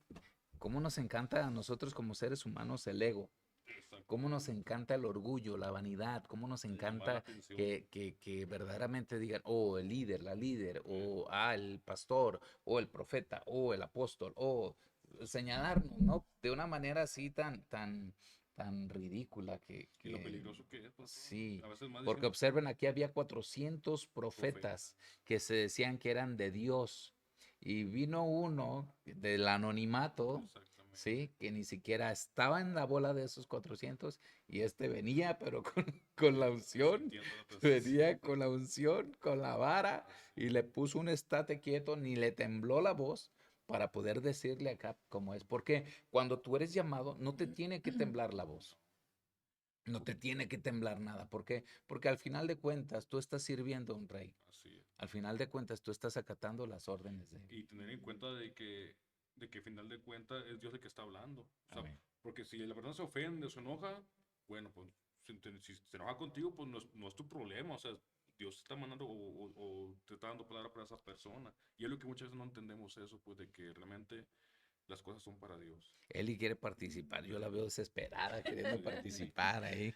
cómo nos encanta a nosotros como seres humanos el ego. Exacto. Cómo nos encanta el orgullo, la vanidad, cómo nos El llamar la encanta atención. que verdaderamente digan, oh, el líder, la líder, o el pastor, o el profeta, o el apóstol, o señalarnos, ¿no? De una manera así tan ridícula Y lo peligroso que es, pues, sí, a veces más porque diciendo observen, aquí había 400 profetas que se decían que eran de Dios. Y vino uno del anonimato, exactamente. ¿sí? Que ni siquiera estaba en la bola de esos 400 y venía, pero con la unción, Sintiendo la presencia. venía con la unción, con la vara y le puso un estate quieto, ni le tembló la voz para poder decirle acá cómo es. Porque cuando tú eres llamado, no te tiene que temblar la voz. No te tiene que temblar nada. ¿Por qué? Porque al final de cuentas tú estás sirviendo a un rey. Así es. Al final de cuentas tú estás acatando las órdenes de él. Y tener en cuenta de que al final de cuentas es Dios el que está hablando. O sea, Amén. porque si la persona se ofende o se enoja, bueno, pues si se enoja contigo, pues no es tu problema. O sea, Dios te está mandando o te está dando palabra para esa persona. Y es lo que muchas veces no entendemos eso, pues de que realmente las cosas son para Dios. Eli quiere participar. Yo la veo desesperada queriendo Sí. participar ahí.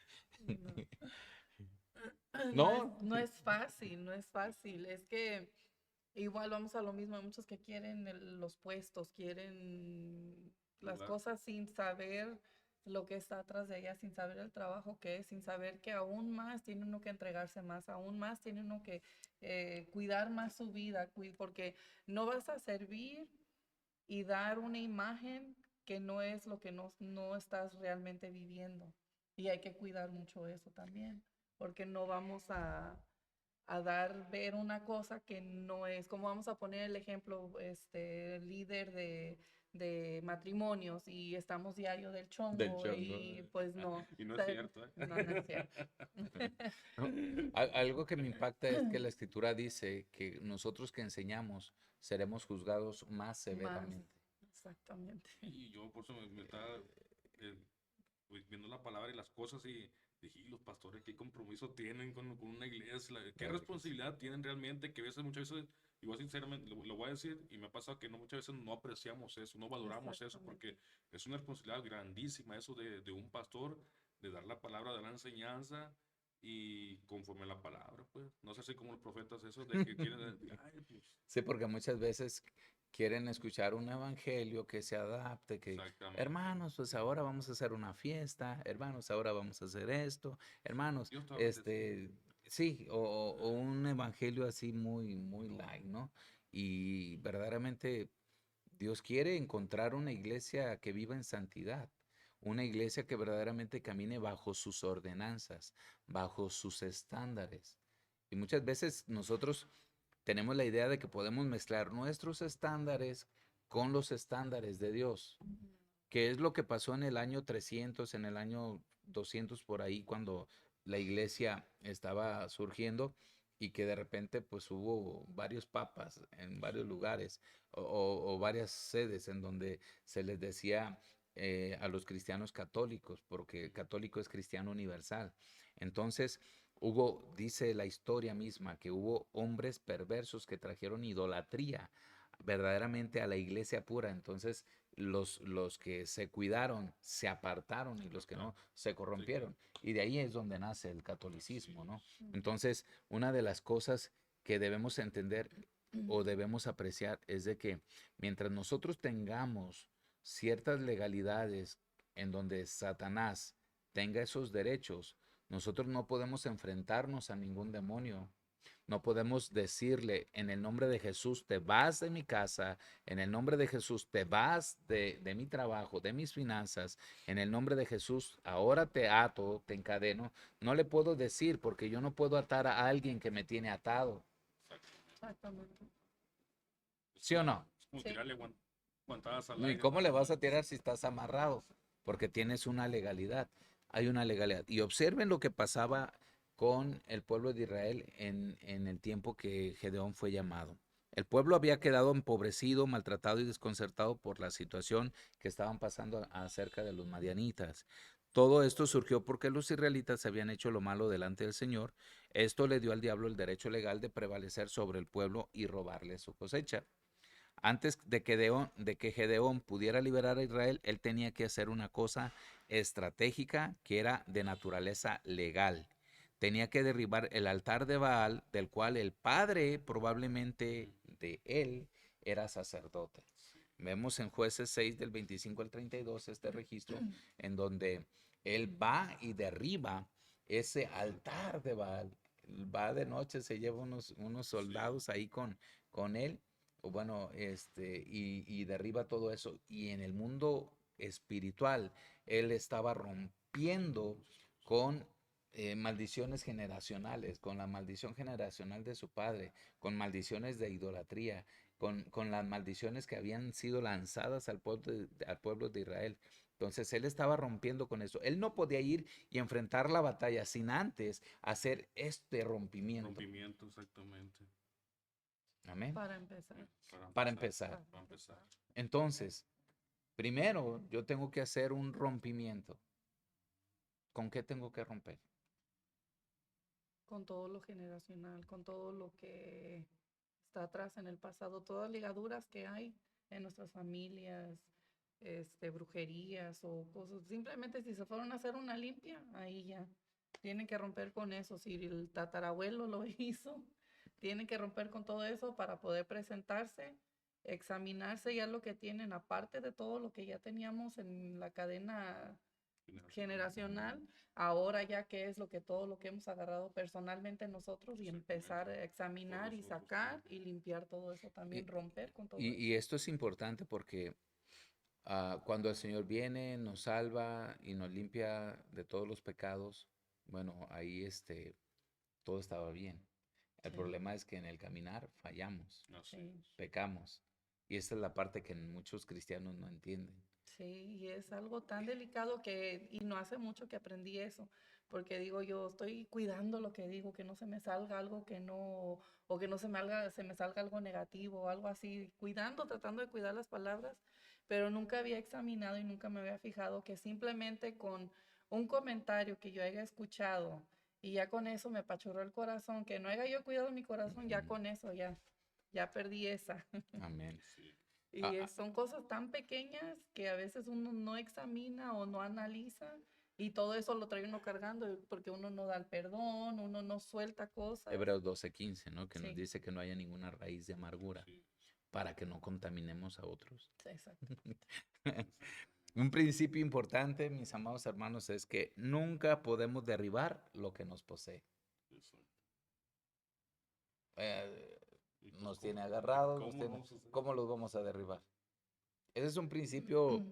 No. No, No es fácil, no es fácil. Es que igual vamos a lo mismo. Hay muchos que quieren los puestos, quieren las Lugar. cosas sin saber lo que está atrás de ellas, sin saber el trabajo que es, sin saber que aún más tiene uno que entregarse más, aún más tiene uno que cuidar más su vida, porque no vas a servir y dar una imagen que no es lo que no estás realmente viviendo. Y hay que cuidar mucho eso también, porque no vamos ver una cosa que no es, como vamos a poner el ejemplo, líder de matrimonios y estamos diario del del chongo chongo. y pues no, Y no o es sea, cierto, ¿eh? no, no es cierto. ¿No? Algo que me impacta es que la escritura dice que nosotros que enseñamos seremos juzgados más Más, severamente. exactamente. Y yo por eso me estaba eh, pues, viendo la palabra y las cosas y dije, "Y los pastores qué compromiso tienen con una iglesia, qué Claro que sí. responsabilidad tienen realmente, que a veces, muchas veces, igual sinceramente lo voy a decir y me ha pasado que no muchas veces no apreciamos eso, no valoramos eso, Exactamente. porque es una responsabilidad grandísima eso de un pastor, de dar la palabra, de la enseñanza y conforme a la palabra, pues, no sé si como los profetas esos de que quieren, ay, pues, Sí, porque muchas veces quieren escuchar un evangelio que se adapte, que exactamente, hermanos, pues ahora vamos a hacer una fiesta, hermanos, ahora vamos a hacer esto, hermanos, Dios te va a bendecir. sí, o un evangelio así muy, muy light, ¿no? Y verdaderamente Dios quiere encontrar una iglesia que viva en santidad, una iglesia que verdaderamente camine bajo sus ordenanzas, bajo sus estándares. Y muchas veces nosotros tenemos la idea de que podemos mezclar nuestros estándares con los estándares de Dios, que es lo que pasó en el año 300, en el año 200 por ahí, cuando la iglesia estaba surgiendo y que de repente pues hubo varios papas en varios lugares o varias sedes en donde se les decía a los cristianos católicos, porque católico es cristiano universal. Entonces, hubo, dice la historia misma, que hubo hombres perversos que trajeron idolatría verdaderamente a la iglesia pura. Entonces, los que se cuidaron se apartaron y los que no Apartar. se Sí, claro. corrompieron. Y de ahí es donde nace el Así catolicismo, ¿no? es. Entonces, una de las cosas que debemos entender o debemos apreciar es de que mientras nosotros tengamos ciertas legalidades en donde Satanás tenga esos derechos, nosotros no podemos enfrentarnos a ningún demonio. No podemos decirle en el nombre de Jesús, te vas de mi casa, en el nombre de Jesús, te vas de mi trabajo, de mis finanzas, en el nombre de Jesús, ahora te ato, te encadeno. No le puedo decir porque yo no puedo atar a alguien que me tiene atado. Exactamente. ¿Sí o no? Es como Sí. tirarle guantadas al No, ¿y aire cómo le nada vas a más. tirar si estás amarrado? Porque tienes una legalidad. Hay una legalidad. Y observen lo que pasaba con el pueblo de Israel en el tiempo que Gedeón fue llamado. El pueblo había quedado empobrecido, maltratado y desconcertado por la situación que estaban pasando acerca de los madianitas. Todo esto surgió porque los israelitas habían hecho lo malo delante del Señor. Esto le dio al diablo el derecho legal de prevalecer sobre el pueblo y robarle su cosecha. Antes de que Gedeón pudiera liberar a Israel, él tenía que hacer una cosa estratégica que era de naturaleza legal. Tenía que derribar el altar de Baal, del cual el padre probablemente de él era sacerdote. Vemos en Jueces 6 del 25 al 32 este registro en donde él va y derriba ese altar de Baal. Va de noche, se lleva unos Sí, soldados ahí con él o bueno, y derriba todo eso. Y en el mundo espiritual, él estaba rompiendo con maldiciones generacionales, con la maldición generacional de su padre, con maldiciones de idolatría, con las maldiciones que habían sido lanzadas al pueblo de Israel. Entonces él estaba rompiendo con eso. Él no podía ir y enfrentar la batalla sin antes hacer este rompimiento. rompimiento, exactamente. Amén. Para empezar. Para Para empezar, empezar. Para para empezar. empezar. Entonces, primero, yo tengo que hacer un rompimiento. ¿Con qué tengo que romper? Con todo lo generacional, con todo lo que está atrás en el pasado, todas ligaduras que hay en nuestras familias, brujerías o cosas. Simplemente si se fueron a hacer una limpia, ahí ya. Tienen que romper con eso. Si el tatarabuelo lo hizo, tienen que romper con todo eso para poder presentarse, examinarse ya lo que tienen, aparte de todo lo que ya teníamos en la cadena generacional, ahora ya que es lo que todo lo que hemos agarrado personalmente nosotros y empezar a examinar y nosotros, sacar y limpiar todo eso también, Y, romper con todo y eso. esto es importante porque cuando el Señor viene, nos salva y nos limpia de todos los pecados, bueno, ahí todo estaba bien. El Sí, problema es que en el caminar fallamos, Así sí. es. pecamos. Y esta es la parte que muchos cristianos no entienden. Sí, y es algo tan delicado que, y no hace mucho que aprendí eso, porque digo, yo estoy cuidando lo que digo, que no se me salga algo que no, o que no se me salga algo negativo o algo así, cuidando, tratando de cuidar las palabras, pero nunca había examinado y nunca me había fijado que simplemente con un comentario que yo haya escuchado y ya con eso me apachurró el corazón, que no haya yo cuidado mi corazón, ya Ujú. con eso, ya perdí esa. Amén. Sí. Y Ah, ah, son cosas tan pequeñas que a veces uno no examina o no analiza y todo eso lo trae uno cargando porque uno no da el perdón, uno no suelta cosas. Hebreos 12:15, ¿no? Que nos Sí, dice que no haya ninguna raíz de amargura Sí. para que no contaminemos a otros. sí, exacto. Un principio importante, mis amados hermanos, es que nunca podemos derribar lo que nos posee. Exacto. Eh, Y pues, nos tiene ¿cómo, agarrados, cómo lo vamos a hacer? ¿cómo los vamos a derribar? Ese es un principio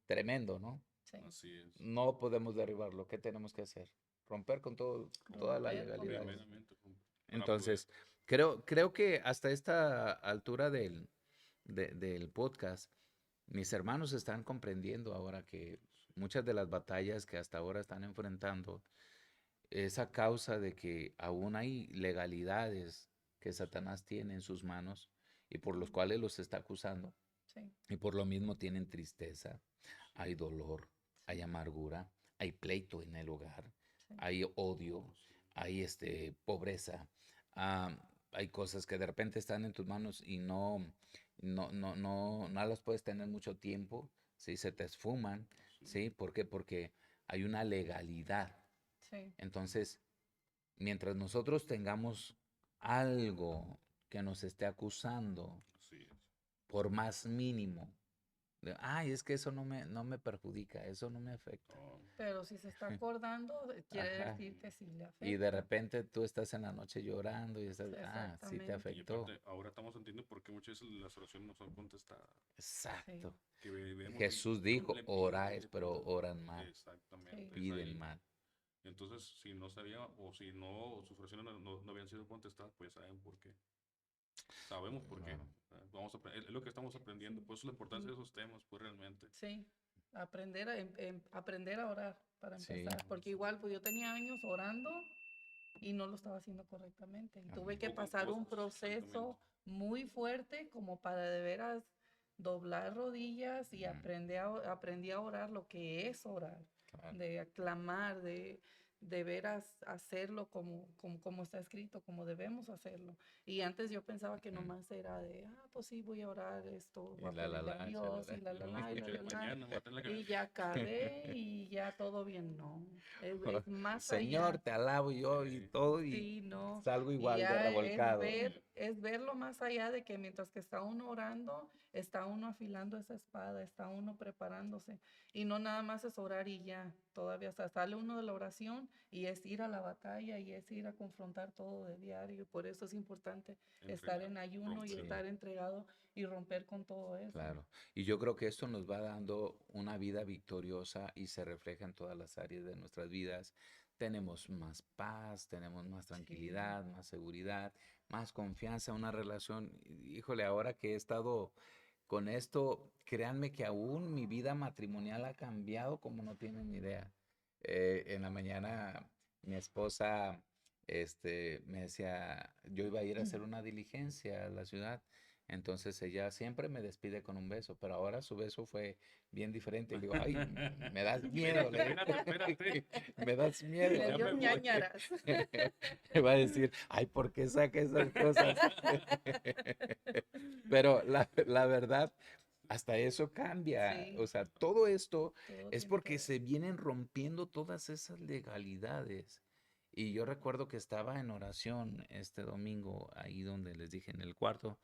tremendo, ¿no? Sí, Así es. No podemos derribarlo. ¿Qué tenemos que hacer? Romper con todas las romper con todo. legalidades. Primeramente, para poder. Entonces, creo que hasta esta altura del podcast, mis hermanos están comprendiendo ahora que muchas de las batallas que hasta ahora están enfrentando es a causa de que aún hay legalidades que Satanás tiene en sus manos y por los cuales los está acusando. Sí, Y por lo mismo tienen tristeza, hay Sí. dolor, hay sí, amargura, hay pleito en el hogar, sí, hay odio, Oh, sí. hay pobreza, hay cosas que de repente están en tus manos y no las puedes tener mucho tiempo, ¿sí? Se te esfuman, Sí. ¿sí? ¿Por qué? Porque hay una legalidad. sí, Entonces, mientras nosotros tengamos algo que nos esté acusando, Así es. por más mínimo, ay, es que eso no me perjudica, eso no me afecta. Oh, pero si se está acordando, quiere Ajá. decir que sí le Y de afecta. repente tú estás en la noche llorando y estás, Sí, sí te exactamente. y afectó. aparte, ahora estamos entendiendo por qué muchas veces las oraciones no son contestadas. Sí, Exacto. Que vemos y Jesús uno dijo, le pide y oráis, le pero pide. oran mal, sí, Exactamente, es piden ahí. mal. Entonces, si no sabía o si no, sus oraciones no habían sido contestadas, pues saben por qué. Sabemos por qué. Claro. Es lo que estamos aprendiendo. sí. Por eso la importancia de esos temas, pues realmente. Sí, aprender a orar para Sí, empezar, porque igual pues yo tenía años orando y no lo estaba haciendo correctamente y tuve amén. que O con pasar un cosas, exactamente. proceso muy fuerte como para de veras doblar rodillas y Ujú, aprendí a orar lo que es orar, claro. de aclamar, de veras hacerlo como está escrito, como debemos hacerlo. Y antes yo pensaba que Ujú. nomás era de, pues sí, voy a orar esto, Y voy a pedirle a Dios y Y lo vamos a y la, escuchar la, la, mañana, va a tener y ya acabé y ya todo bien. No, es más Señor, allá. te alabo yo y todo y Sí, no. salgo Y igual de ya revolcado. es verlo más allá de que mientras que está uno orando, está uno afilando esa espada, está uno preparándose. Y no nada más es orar y ya. Todavía hasta sale uno de la oración y es ir a la batalla y es ir a confrontar todo de diario. Por eso es importante estar entregar, en ayuno y romper. Sí. estar entregado y romper con todo eso. Claro. Y yo creo que esto nos va dando una vida victoriosa y se refleja en todas las áreas de nuestras vidas. Tenemos más paz, tenemos más Sí, tranquilidad, más seguridad, más confianza, una relación. Híjole, ahora que he estado con esto, créanme que aún mi vida matrimonial ha cambiado como no tienen ni idea. En la mañana mi esposa, me decía, yo iba a ir a hacer una diligencia a la ciudad. Entonces ella siempre me despide con un beso, pero ahora su beso fue bien diferente. Le digo, ay, me das miedo, Espérate, le digo. espérate. Me das miedo. le Ya dio me voy. ñañaras. Me va a decir, ay, ¿por qué saca esas cosas? Pero la verdad, hasta eso cambia. O Sí, sea, todo esto todo es tiene que porque ver. se vienen rompiendo todas esas legalidades. Y yo recuerdo que estaba en oración este domingo, ahí donde les dije en el cuarto,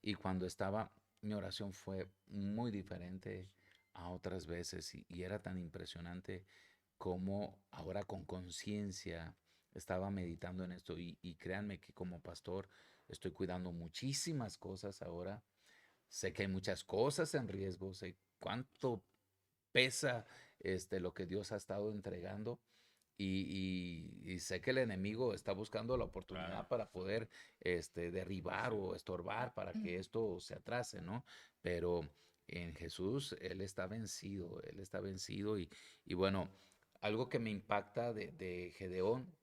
y cuando estaba, mi oración fue muy diferente a otras veces y era tan impresionante como ahora con conciencia estaba meditando en esto y créanme que como pastor estoy cuidando muchísimas cosas ahora. Sé que hay muchas cosas en riesgo, sé cuánto pesa lo que Dios ha estado entregando y sé que el enemigo está buscando la oportunidad Claro. para poder derribar Sí. o estorbar para que esto se atrase, ¿no? Pero en Jesús Él está vencido y bueno, algo que me impacta de Gedeón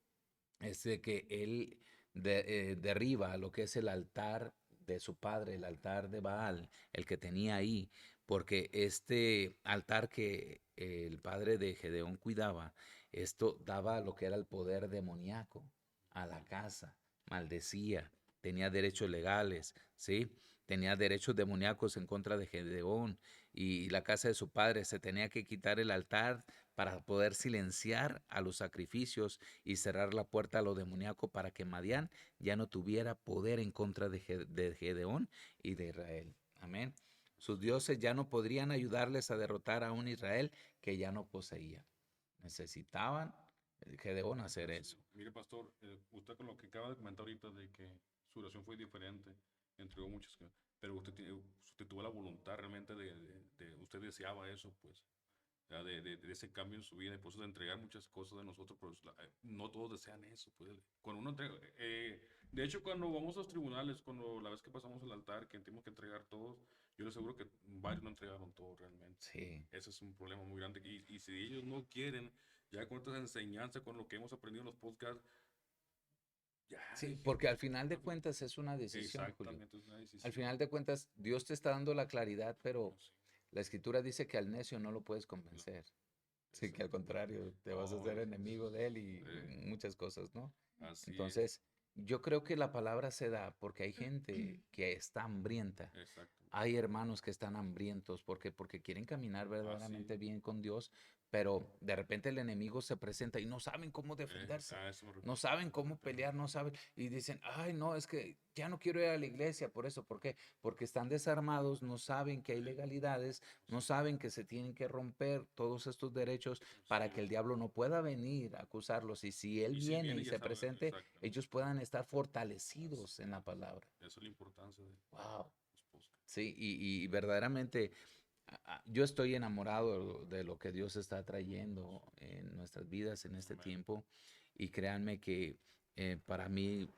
es de que él derriba lo que es el altar de su padre, el altar de Baal, el que tenía ahí, porque este altar que el padre de Gedeón cuidaba, esto daba lo que era el poder demoníaco a la casa, maldecía, tenía derechos legales, ¿sí? Tenía derechos demoníacos en contra de Gedeón y la casa de su padre se tenía que quitar el altar para poder silenciar a los sacrificios y cerrar la puerta a lo demoníaco para que Madián ya no tuviera poder en contra de Gedeón y de Israel. Amén. Sus dioses ya no podrían ayudarles a derrotar a un Israel que ya no poseía. Necesitaban Gedeón hacer Así eso. es. Mire, pastor, usted con lo que acaba de comentar ahorita de que su oración fue diferente, entregó muchas cosas, pero usted tuvo la voluntad realmente usted deseaba eso, pues, ya de ese cambio en su vida y por eso de entregar muchas cosas de nosotros, pero no todos desean eso, pues. Cuando uno entrega, de hecho, cuando vamos a los tribunales, cuando la vez que pasamos el altar, que tenemos que entregar todos, yo les aseguro que varios no entregaron todo realmente. Sí. Ese es un problema muy grande. Y si ellos no quieren, ya con estas enseñanzas, con lo que hemos aprendido en los podcasts, ya Sí, hay porque gente al que final de no quiere. cuentas es una decisión, Julio. Exactamente, es una Al decisión. final de cuentas, Dios te está dando la claridad, pero Así, la escritura dice que al necio no lo puedes no, convencer. Sí, que al exactamente. contrario, te vas a No, hacer enemigo de él y eh, muchas cosas, ¿no? así es. Entonces, yo creo que la palabra se da porque hay gente que está hambrienta. Exacto. Hay hermanos que están hambrientos porque quieren caminar Así verdaderamente bien con Dios, pero de repente el enemigo se presenta y no saben cómo defenderse, A eso me no refiero. saben cómo pelear, no saben y dicen, ay, no, es que ya no quiero ir a la iglesia por eso, ¿por qué? Porque están desarmados, no saben que hay legalidades, no saben que se tienen que romper todos estos derechos Así para que el es. diablo no pueda venir a acusarlos y si él Y si viene viene, y ya se sabe, presente, exactamente. ellos puedan estar Así fortalecidos en la es. palabra. Esa es la importancia de Wow. los podcasts. Sí, y verdaderamente yo estoy enamorado de lo que Dios está trayendo en nuestras vidas en este Amén. tiempo y créanme que para mí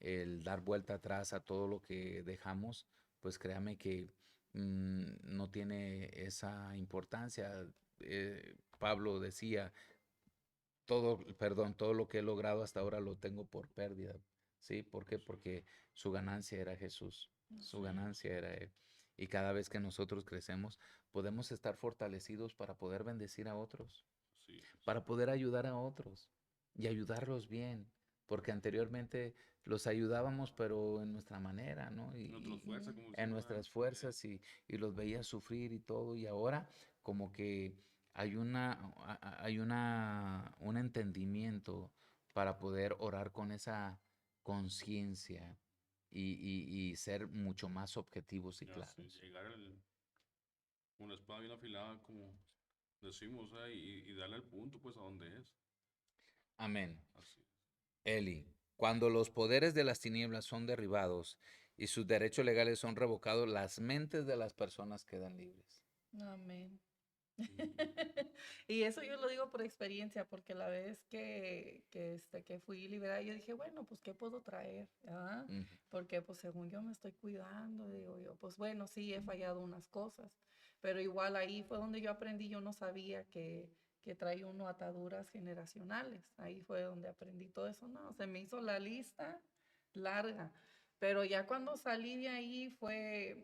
el dar vuelta atrás a todo lo que dejamos, pues créanme que no tiene esa importancia. Pablo decía, todo lo que he logrado hasta ahora lo tengo por pérdida. ¿Sí? ¿Por qué? Así es. Porque su ganancia era Jesús, su Así es. ganancia era Él. Y cada vez que nosotros crecemos, podemos estar fortalecidos para poder bendecir a otros, Así es. para poder ayudar a otros y ayudarlos bien. Porque anteriormente los ayudábamos, pero en nuestra manera, ¿no? Nuestra Y fuerza, como en decimos, nuestras fuerzas y los veía sufrir y todo. Y ahora como que hay un entendimiento para poder orar con esa conciencia y ser mucho más objetivos y así, claros. llegar con la espada bien afilada, como decimos, y darle al punto, pues, a donde es. Amén. Así. Eli, cuando los poderes de las tinieblas son derribados y sus derechos legales son revocados, las mentes de las personas quedan libres. Amén. Ujú. Y eso yo lo digo por experiencia, porque la vez que fui liberada, yo dije, bueno, pues, ¿qué puedo traer? ¿Ah? Ujú. Porque, pues, según yo me estoy cuidando, digo yo, pues, bueno, sí, he fallado unas cosas, pero igual ahí fue donde yo aprendí, yo no sabía que trae uno ataduras generacionales, ahí fue donde aprendí todo eso, no, se me hizo la lista larga, pero ya cuando salí de ahí fue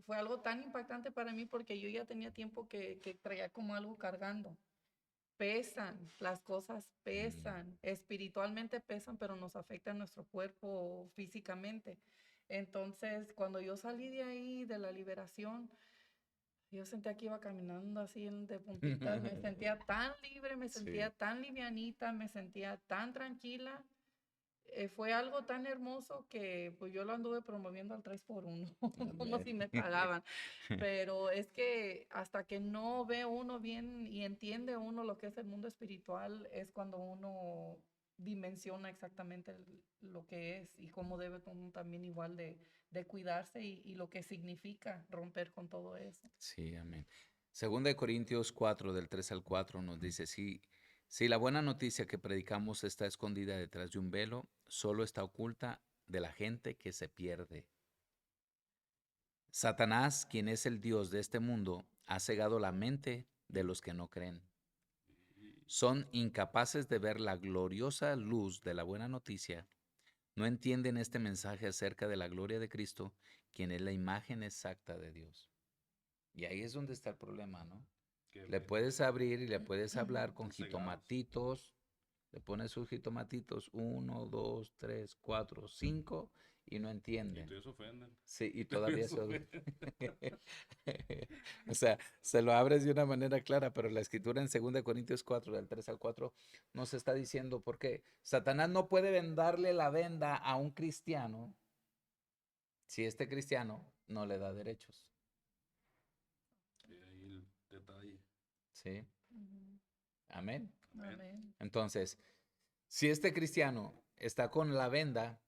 algo tan impactante para mí porque yo ya tenía tiempo que traía como algo cargando. Pesan, las cosas Mm. pesan, espiritualmente pesan, pero nos afecta nuestro cuerpo físicamente. Entonces, cuando yo salí de ahí, de la liberación, Yo sentía que iba caminando así de puntitas, me sentía tan libre, me Sí. sentía tan livianita, me sentía tan tranquila. Fue algo tan hermoso que pues yo lo anduve promoviendo al 3x1, como Amén. si me pagaban. Pero es que hasta que no ve uno bien y entiende uno lo que es el mundo espiritual, es cuando uno dimensiona exactamente lo que es y cómo debe uno también igual de cuidarse y lo que significa romper con todo eso. Sí, amén. Segunda de Corintios 4, del 3 al 4 nos dice, si la buena noticia que predicamos está escondida detrás de un velo, solo está oculta de la gente que se pierde. Satanás, quien es el Dios de este mundo, ha cegado la mente de los que no creen. Son incapaces de ver la gloriosa luz de la buena noticia. No entienden este mensaje acerca de la gloria de Cristo, quien es la imagen exacta de Dios. Y ahí es donde está el problema, ¿no? Que Le puedes abrir y le puedes hablar con Están cegados. jitomatitos. Le pones sus jitomatitos, 1, 2, 3, 4, 5, y no Y entienden. todos se ofenden. Sí, y todavía Se se... ofenden. O sea, se lo abres de una manera clara, pero la escritura en 2 Corintios 4, del 3 al 4, nos está diciendo por qué. Satanás no puede vendarle la venda a un cristiano si este cristiano no le da derechos. Y ahí el detalle. ¿Sí? Ujú. Amén. Amén. Amén. Entonces, si este cristiano está con la venda,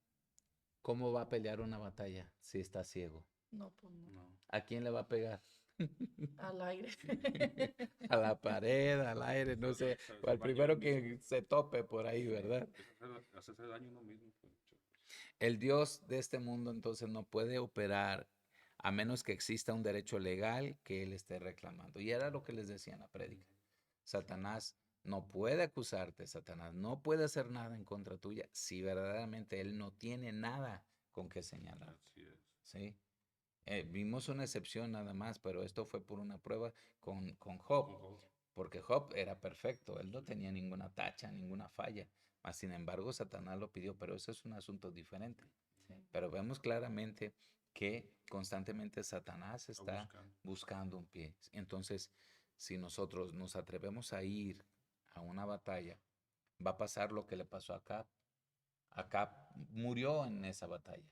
¿cómo va a pelear una batalla si está ciego? No, pues no. No. ¿A quién le va a pegar? Al aire. A la pared, al aire, no sé, Se o va a al bañar primero uno que mismo. se tope por ahí, Sí, ¿verdad? empieza a hacerse daño uno mismo. Pues. El Dios de este mundo entonces no puede operar a menos que exista un derecho legal que él esté reclamando. Y era lo que les decía en la prédica. Satanás no puede acusarte, Satanás no puede hacer nada en contra tuya si verdaderamente él no tiene nada con qué señalar. Así es. ¿Sí? Vimos una excepción nada más, pero esto fue por una prueba con Job, Ojo. porque Job era perfecto, él no tenía ninguna tacha, ninguna falla. Mas, sin embargo, Satanás lo pidió, pero eso es un asunto diferente. Sí. Pero vemos claramente que constantemente Satanás está buscando. buscando un pie. Entonces, si nosotros nos atrevemos a ir a una batalla, va a pasar lo que le pasó a Acab. Acab murió en esa batalla.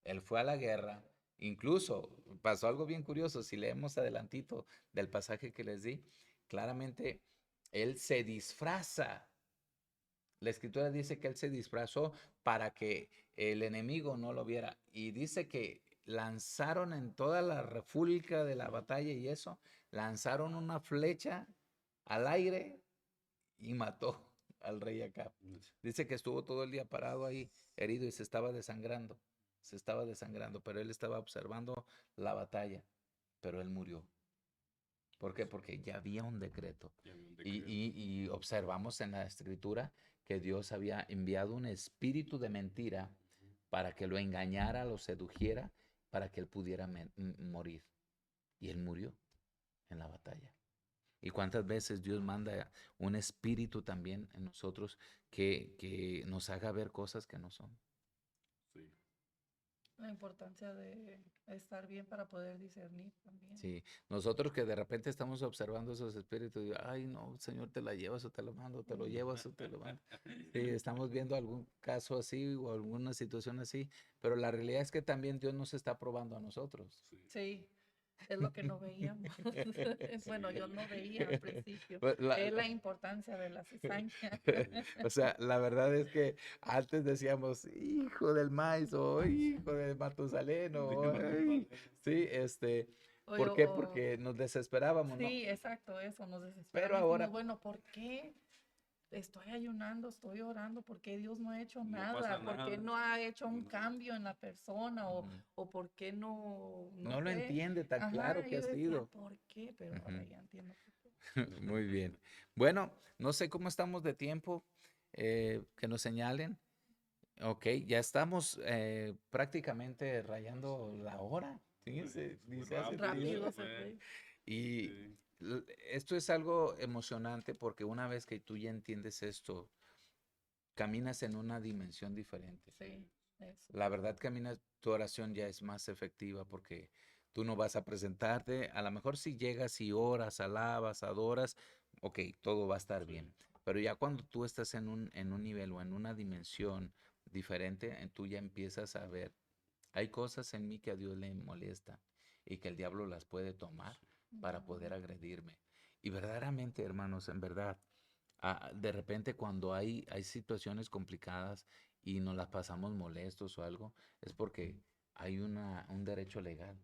Él fue a la guerra. Incluso pasó algo bien curioso. Si leemos adelantito del pasaje que les di, claramente él se disfraza. La escritura dice que él se disfrazó para que el enemigo no lo viera. Y dice que lanzaron en toda la refúlica de la batalla y eso, lanzaron una flecha al aire y mató al rey Acab. Dice que estuvo todo el día parado ahí, herido y se estaba desangrando. Se estaba desangrando, pero él estaba observando la batalla, pero él murió. ¿Por qué? Porque ya había un decreto. Ya había un Y, decreto. y observamos en la escritura que Dios había enviado un espíritu de mentira para que lo engañara, lo sedujera, para que él pudiera morir. Y él murió en la batalla. ¿Y cuántas veces Dios manda un espíritu también en nosotros que nos haga ver cosas que no son? Sí. La importancia de estar bien para poder discernir también. Sí, nosotros que de repente estamos observando esos espíritus, y, ay, no, Señor, te la llevas o te lo mando, te lo llevas o te lo mando. Sí, estamos viendo algún caso así o alguna situación así, pero la realidad es que también Dios nos está probando a nosotros. Sí. Sí, es lo que no veíamos. Bueno, yo no veía al principio. Pues, Es la importancia de la cizaña. O sea, la verdad es que antes decíamos, hijo del maíz o hijo del Matusalén o, ay, sí, O ¿por yo, qué? Porque nos desesperábamos, ¿no? sí, exacto, eso, nos Pero desesperamos y decimos, ahora, bueno, ¿por qué estoy ayunando, estoy orando? ¿Por qué Dios no ha hecho No pasa nada? ¿Por qué nada. no ha hecho un No. cambio en la persona? ujú, O por qué no no lo sé? entiende tan claro Ajá, que yo ha decía, sido. ¿por qué? Pero ahora Ujú. ya entiendo por qué. Muy bien. Bueno, no sé cómo estamos de tiempo, que nos señalen. Ok, ya estamos prácticamente rayando la hora. Fíjense, Muy ni se hace rápido se Rápido frío. se fue. fue. Y Sí. esto es algo emocionante porque una vez que tú ya entiendes esto, caminas en una dimensión diferente. Sí, eso. La verdad, caminas, tu oración ya es más efectiva porque Tú no vas a presentarte, a lo mejor si llegas y oras, alabas, adoras, ok, todo va a estar Sí. bien. Pero ya cuando tú estás en un nivel o en una dimensión diferente, tú ya empiezas a ver, hay cosas en mí que a Dios le molesta y que el diablo las puede tomar para poder agredirme. Y verdaderamente, hermanos, en verdad, de repente cuando hay situaciones complicadas y nos las pasamos molestos o algo, es porque hay un derecho legal.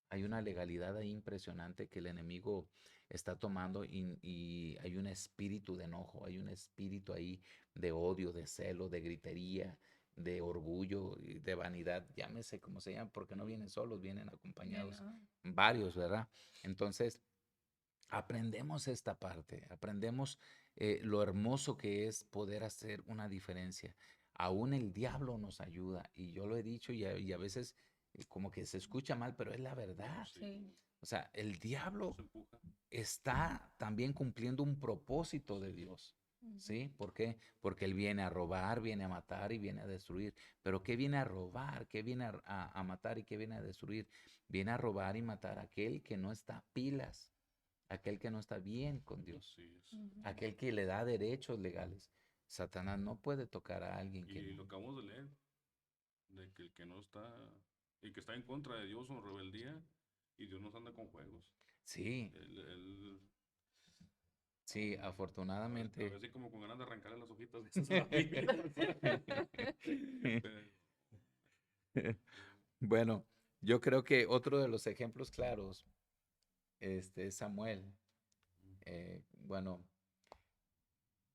Hay una legalidad ahí impresionante que el enemigo está tomando y hay un espíritu de enojo, hay un espíritu ahí de odio, de celo, de gritería, de orgullo y de vanidad, llámese como se llama, porque no vienen solos, vienen Bien, acompañados varios, ¿verdad? Entonces, aprendemos esta parte, aprendemos lo hermoso que es poder hacer una diferencia. Aún el diablo nos ayuda y yo lo he dicho y a veces como que se escucha mal, pero es la verdad. Sí. sí. O sea, el diablo Nos empuja. está también cumpliendo un propósito de Sí. Dios. Ujú. ¿Sí? ¿Por qué? Porque Él viene a robar, viene a matar y viene a destruir. Pero ¿qué viene a robar? ¿Qué viene a matar y qué viene a destruir? Viene a robar y matar a aquel que no está pilas, aquel que no está bien con Dios, Así es. Ujú. aquel que le da derechos legales. Satanás no puede tocar a alguien que Y no. lo acabamos de leer, de que el que no está, el que está en contra de Dios o en rebeldía, y Dios nos anda con juegos. Sí, Él sí, a afortunadamente. veces como con ganas de arrancarle las hojitas de esas a la Biblia. Pero, Bueno, yo creo que otro de los ejemplos claros es Samuel. Bueno,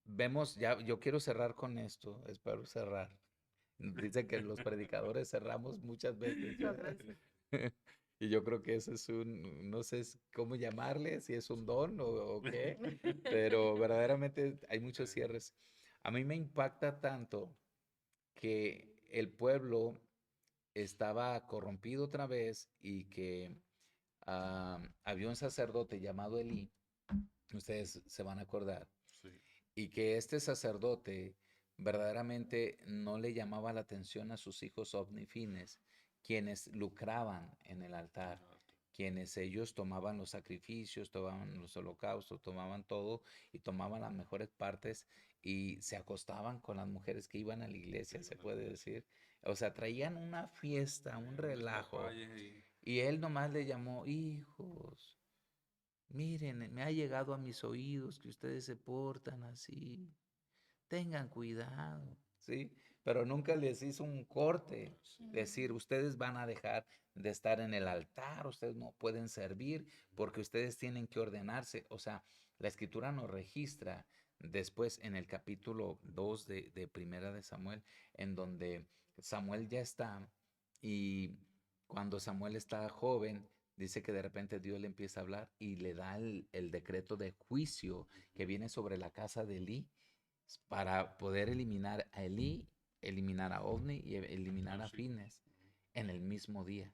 vemos, ya, yo quiero cerrar con esto, espero cerrar. Dice que los predicadores cerramos muchas veces. Muchas veces. Y yo creo que eso es no sé cómo llamarle, si es un don o qué, pero verdaderamente hay muchos cierres. A mí me impacta tanto que el pueblo estaba corrompido otra vez y que había un sacerdote llamado Elí, ustedes se van a acordar, sí, y que este sacerdote verdaderamente no le llamaba la atención a sus hijos ovnifines, quienes lucraban en el altar, quienes ellos tomaban los sacrificios, tomaban los holocaustos, tomaban todo y tomaban las mejores partes y se acostaban con las mujeres que iban a la iglesia, se puede decir. O sea, traían una fiesta, un un relajo. despapalle ahí. Y él nomás le llamó, hijos, miren, me ha llegado a mis oídos que ustedes se portan así. Tengan cuidado, ¿sí? Pero nunca les hizo un corte. Decir, ustedes van a dejar de estar en el altar, ustedes no pueden servir porque ustedes tienen que ordenarse. O sea, la escritura nos registra después en el capítulo 2 de Primera de Samuel, en donde Samuel ya está y cuando Samuel está joven, dice que de repente Dios le empieza a hablar y le da el decreto de juicio que viene sobre la casa de Elí para poder eliminar a Elí, eliminar a Ovni y eliminar Ah, a sí. Fines en el mismo día.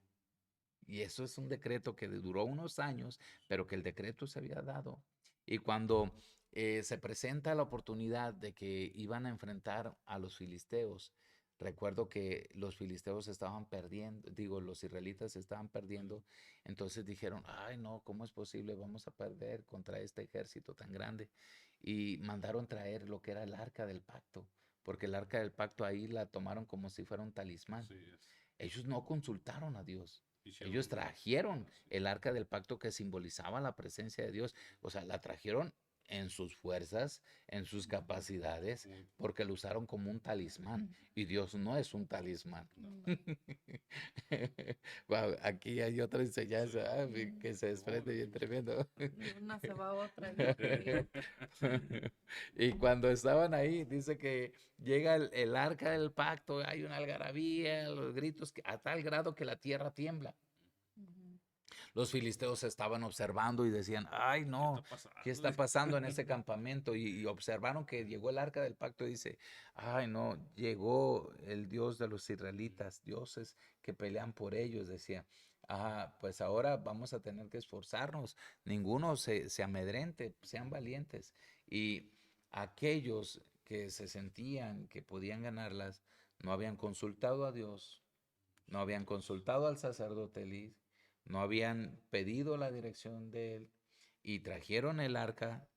Y eso es un decreto que duró unos años, pero que el decreto se había dado. Y cuando se presenta la oportunidad de que iban a enfrentar a los filisteos, recuerdo que los filisteos estaban perdiendo, digo, los israelitas estaban perdiendo, entonces dijeron, ay no, ¿cómo es posible? Vamos a perder contra este ejército tan grande. Y mandaron traer lo que era el arca del pacto, porque el arca del pacto ahí la tomaron como si fuera un talismán. Así es. Ellos no consultaron a Dios. Ellos Hicieron, trajeron así el arca del pacto que simbolizaba la presencia de Dios. O sea, la trajeron en sus fuerzas, en sus capacidades, muy, porque lo usaron como un talismán. Y Dios no es un talismán. no, Wow, aquí hay otra enseñanza que se Mm. desprende bien tremendo. De una se va a otra. Qué bien. Y cuando estaban ahí, dice que llega el arca del pacto, hay una algarabía, los gritos, a tal grado que la tierra tiembla. Ujú. Los filisteos estaban observando y decían, ay ¿qué está no, ¿qué pasando? está pasando en ese campamento? Y observaron que llegó el arca del pacto y dice, ay no, llegó el Dios de los israelitas, dioses que pelean por ellos, decía. Ah, pues ahora vamos a tener que esforzarnos, ninguno se amedrente, sean valientes. Y aquellos que se sentían que podían ganarlas, no habían consultado a Dios, no habían consultado al sacerdote Elí, no habían pedido la dirección de él y trajeron el arca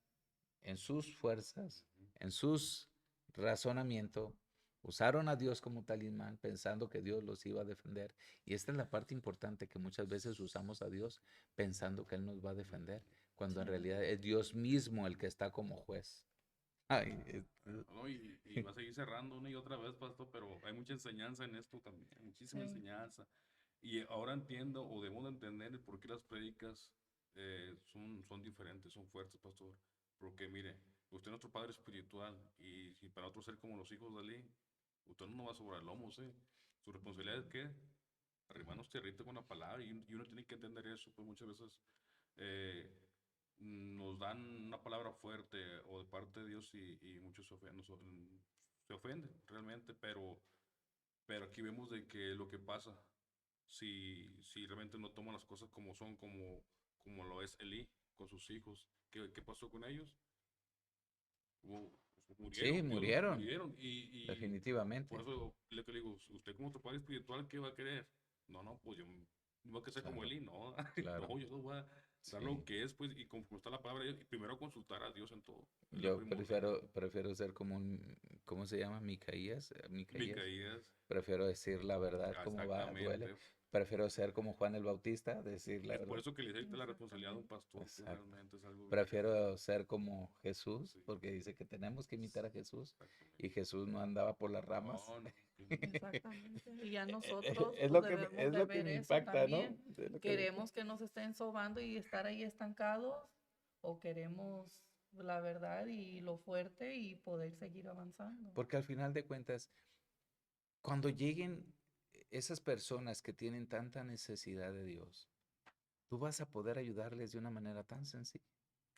en sus fuerzas, en sus razonamientos, usaron a Dios como talismán pensando que Dios los iba a defender. Y esta es la parte importante, que muchas veces usamos a Dios pensando que Él nos va a defender, cuando en Sí. realidad es Dios mismo el que está como juez. Ay, No, y va a seguir cerrando una y otra vez, pastor, pero hay mucha enseñanza en esto también, muchísima Sí. enseñanza. Y ahora entiendo, o debemos de entender el por qué las prédicas son diferentes, son fuertes, pastor. Porque mire, usted es nuestro padre espiritual, y para nosotros ser como los hijos de Eli, usted no nos va a sobrar lomos, ¿eh? Su responsabilidad es que arrimarnos tierrita con la palabra, y uno tiene que entender eso, pues muchas veces eh, nos dan una palabra fuerte o de parte de Dios, y muchos se ofenden realmente, pero aquí vemos de que lo que pasa, si realmente no toman las cosas como son, como lo es Elí con sus hijos, ¿qué pasó con ellos? sí, Murieron, Dios los murieron, murieron, y por definitivamente. eso le que le digo, usted como otro padre espiritual, ¿qué va a querer? No, pues yo no voy a querer ser como Claro, Elí, no, claro. no, yo les voy a dar lo Sí. que es, pues, y como está la palabra, y primero consultar a Dios en todo, es lo Yo primordial. prefiero ser como un, ¿cómo se llama? Micaías. Micaías. Micaías, Prefiero decir la verdad como va, duele. exactamente. Prefiero ser como Juan el Bautista, decir la Es por verdad. eso que le dice la responsabilidad de un Exactamente. pastor, pues Exacto. realmente es algo bien Prefiero ser como Jesús, sí, porque dice que tenemos que imitar a Jesús y exactamente. Jesús no andaba por las ramas. No, no, Exactamente. Y ya nosotros Es pues lo que debemos es de lo que ver me eso impacta, ¿no? también. Es lo que me impacta. ¿Queremos que nos estén sobando y estar ahí estancados? ¿O queremos la verdad y lo fuerte y poder seguir avanzando? Porque al final de cuentas, cuando lleguen esas personas que tienen tanta necesidad de Dios, tú vas a poder ayudarles de una manera tan sencilla,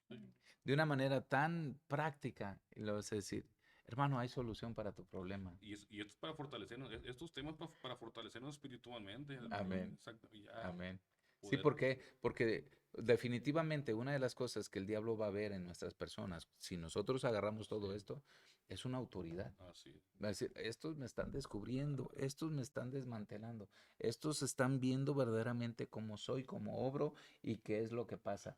sí. de una manera tan práctica, y le vas a decir, hermano, hay solución para tu problema. Y esto es para fortalecernos, estos temas para fortalecernos espiritualmente, Ujú. Amén, exacto, y ya amén. Sí, poder, ¿por qué? Porque definitivamente una de las cosas que el diablo va a ver en nuestras personas, si nosotros agarramos todo sí, esto, es una autoridad. así, Va a decir, estos me están descubriendo, estos me están desmantelando, estos están viendo verdaderamente cómo soy, cómo obro y qué es lo que pasa.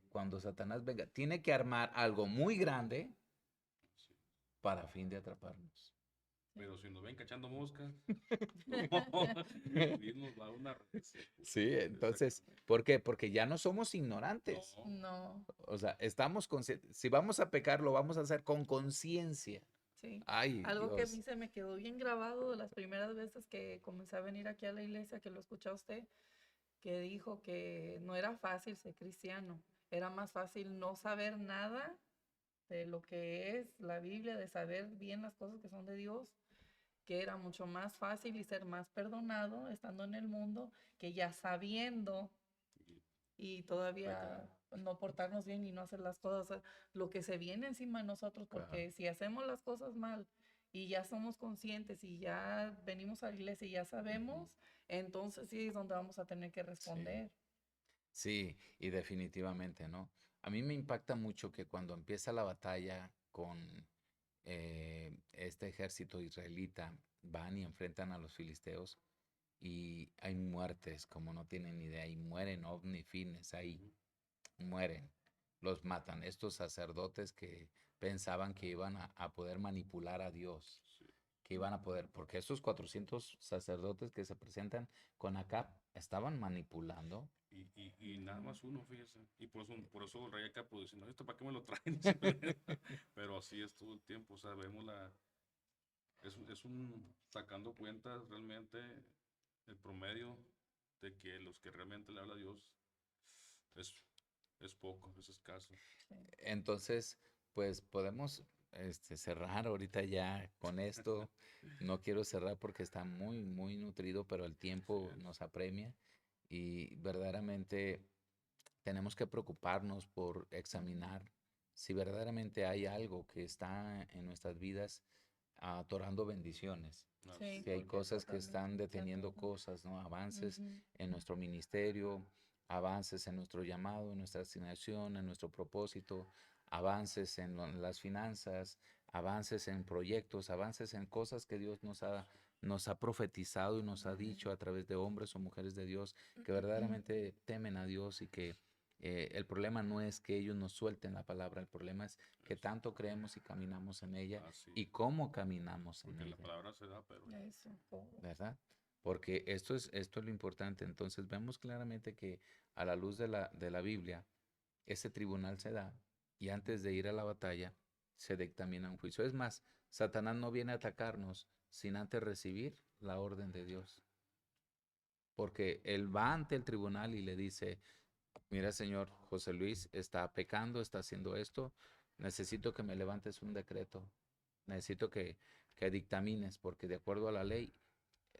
Cuando Satanás venga, tiene que armar algo muy grande sí. para fin de atraparnos. Pero si nos ven cachando moscas, no, Dios nos va a dar una recia, pues, Sí, entonces, exactamente. ¿por qué? Porque ya no somos ignorantes. No, No, O sea, estamos conscientes. Si vamos a pecar, lo vamos a hacer con conciencia. sí. Ay, Algo que a mí Dios. se me quedó bien grabado de las primeras veces que comencé a venir aquí a la iglesia, que lo escuché a usted, que dijo que no era fácil ser cristiano, era más fácil no saber nada de lo que es la Biblia, de saber bien las cosas que son de Dios, que era mucho más fácil y ser más perdonado estando en el mundo que ya sabiendo y y pecar, todavía no portarnos bien y no hacer las cosas, o sea, lo que se viene encima de nosotros, Claro. porque si hacemos las cosas mal y ya somos conscientes y ya venimos a la iglesia y ya Ujú. sabemos, entonces sí es donde vamos a tener que Sí, responder. sí, y definitivamente, ¿no? A mí me impacta mucho que cuando empieza la batalla con este ejército israelita, van y enfrentan a los filisteos y hay muertes, como no tienen ni idea, y mueren ovni fines ahí. ujú, Mueren, los matan. Estos sacerdotes que pensaban que iban a poder manipular a Dios, sí. que iban a poder, porque esos 400 sacerdotes que se presentan con Acab estaban manipulando. Y nada Ujú. más uno, fíjese. Y por eso el rey acá pues dice, no, ¿esto para qué me lo traen? Pero así es todo el tiempo, o sea, vemos sacando cuentas realmente el promedio de que los que realmente le habla a Dios es, es poco, es escaso. Sí, Entonces, pues podemos cerrar ahorita ya con esto. No quiero cerrar porque está muy, muy nutrido, pero el Así tiempo es. nos apremia y verdaderamente tenemos que preocuparnos por ujú, examinar si verdaderamente hay algo que está en nuestras vidas atorando bendiciones, sí, Así, si hay porque cosas que totalmente están de deteniendo acuerdo. cosas, ¿no? Avances Ujú, en nuestro ministerio, avances en nuestro llamado, en nuestra asignación, en nuestro propósito, avances en las finanzas, avances en proyectos, avances en cosas que Dios nos ha nos ha profetizado y nos ha dicho a través de hombres o mujeres de Dios que verdaderamente temen a Dios y que el problema no es que ellos nos suelten la palabra, el problema es que tanto creemos y caminamos en ella Así y es. cómo caminamos en Porque la ella, palabra se da, pero Eso, todo. ¿verdad? Porque esto es lo importante. Entonces vemos claramente que a la luz de la Biblia, ese tribunal se da y antes de ir a la batalla se dictamina un juicio. Es más, Satanás no viene a atacarnos sin antes recibir la orden de Dios. Porque él va ante el tribunal y le dice, mira, señor José Luis, está pecando, está haciendo esto, necesito que me levantes un decreto, necesito que dictamines, porque de acuerdo a la ley,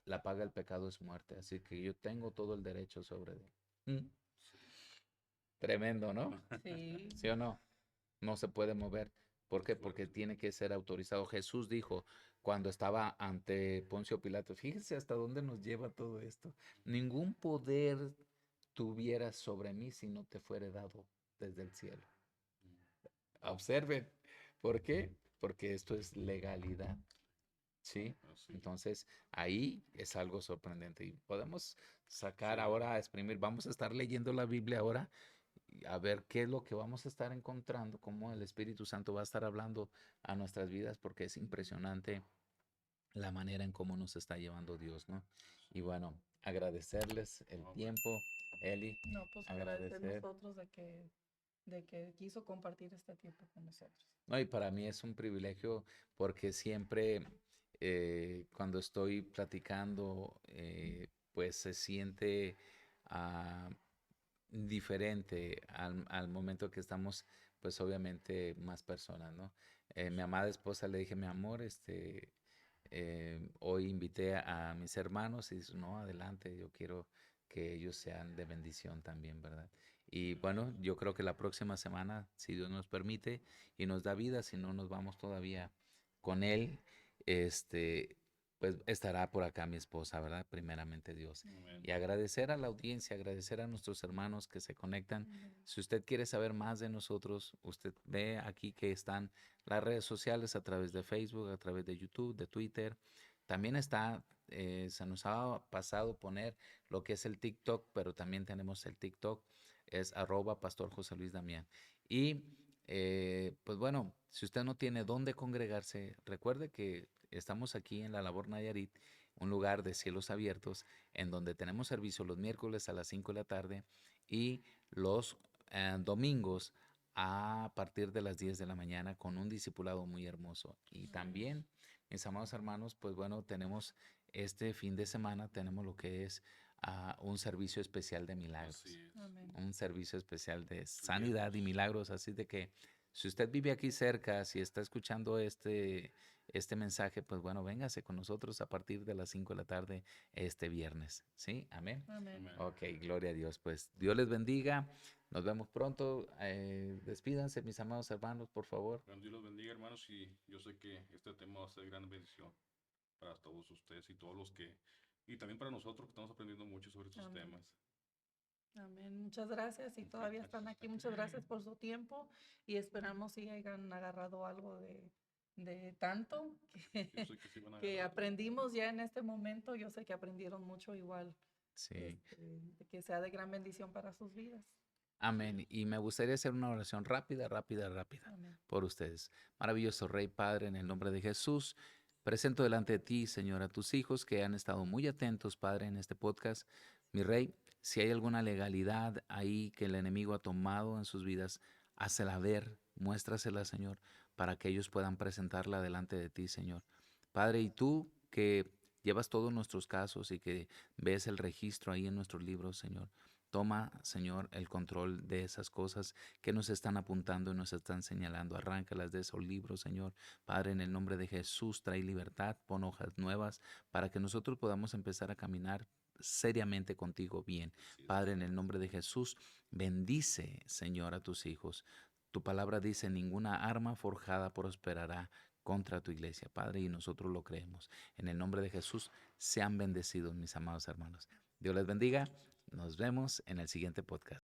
la paga del pecado es muerte, así que yo tengo todo el derecho sobre él. Mm. Tremendo, ¿no? Sí. ¿Sí o no? No se puede mover. ¿Por qué? Porque tiene que ser autorizado. Jesús dijo cuando estaba ante Poncio Pilato, fíjense hasta dónde nos lleva todo esto. Ningún poder tuvieras sobre mí si no te fuere dado desde el cielo. Observen. ¿Por qué? Porque esto es legalidad. ¿Sí? así. Entonces, ahí es algo sorprendente y podemos sacar Sí. ahora, a exprimir, vamos a estar leyendo la Biblia ahora y a ver qué es lo que vamos a estar encontrando, cómo el Espíritu Santo va a estar hablando a nuestras vidas, porque es impresionante la manera en cómo nos está llevando Dios, ¿no? Y bueno, agradecerles el Ah, bueno. tiempo, Eli, No, pues agradecer agradecer. nosotros de que quiso compartir este tiempo con nosotros. No, y para mí es un privilegio porque siempre cuando estoy platicando, pues se siente ah, diferente al momento que estamos, pues obviamente más personas, ¿no? Mi amada esposa le dije, mi amor, hoy invité a mis hermanos y dice, no, adelante, yo quiero que ellos sean de bendición también, ¿verdad? Y bueno, yo creo que la próxima semana, si Dios nos permite y nos da vida, si no nos vamos todavía con él, este, pues estará por acá mi esposa, ¿verdad? Primeramente Dios. Amén. Y agradecer a la audiencia, agradecer a nuestros hermanos que se conectan. Amén. Si usted quiere saber más de nosotros, usted ve aquí que están las redes sociales a través de Facebook, a través de YouTube, de Twitter. También está, se nos ha pasado poner lo que es el TikTok, pero también tenemos el TikTok, es @Pastor José Luis Damián. Y pues bueno, si usted no tiene dónde congregarse, recuerde que estamos aquí en La Labor Nayarit, un lugar de cielos abiertos, en donde tenemos servicio los miércoles a las 5 de la tarde y los domingos a partir de las 10 de la mañana con un discipulado muy hermoso. Y también, mis amados hermanos, pues bueno, tenemos este fin de semana, tenemos lo que es un servicio especial de milagros, Así es. Amén. un servicio especial de Sí, sanidad y milagros. Así de que si usted vive aquí cerca, si está escuchando este mensaje, pues bueno, véngase con nosotros a partir de las 5 de la tarde este viernes. ¿Sí? Amén. Amén. Amén. Ok, gloria a Dios. Pues Dios les bendiga. Nos vemos pronto. Despídanse, mis amados hermanos, por favor. Bueno, Dios los bendiga, hermanos, y yo sé que este tema va a ser de gran bendición para todos ustedes y todos los que, y también para nosotros que estamos aprendiendo mucho sobre estos Amén. temas. Amén. Muchas gracias y todavía están aquí. Muchas gracias por su tiempo y esperamos si hayan agarrado algo de tanto Yo sé que sí van a que agarrar. aprendimos ya en este momento. Yo sé que aprendieron mucho igual. Sí. Que sea de gran bendición para sus vidas. Amén. Y me gustaría hacer una oración rápida, rápida, rápida Amén. por ustedes. Maravilloso Rey Padre, en el nombre de Jesús, presento delante de ti, Señor, a tus hijos que han estado muy atentos, Padre, en este podcast. Mi Rey, si hay alguna legalidad ahí que el enemigo ha tomado en sus vidas, hácela ver, muéstrasela, Señor, para que ellos puedan presentarla delante de ti, Señor. Padre, y tú que llevas todos nuestros casos y que ves el registro ahí en nuestros libros, Señor. Toma, Señor, el control de esas cosas que nos están apuntando y nos están señalando. Arráncalas de esos libros, Señor. Padre, en el nombre de Jesús, trae libertad, pon hojas nuevas para que nosotros podamos empezar a caminar seriamente contigo bien. Así es. Padre, en el nombre de Jesús, bendice, Señor, a tus hijos. Tu palabra dice, ninguna arma forjada prosperará contra tu iglesia, Padre, y nosotros lo creemos. En el nombre de Jesús, sean bendecidos, mis amados hermanos. Dios les bendiga. Nos vemos en el siguiente podcast.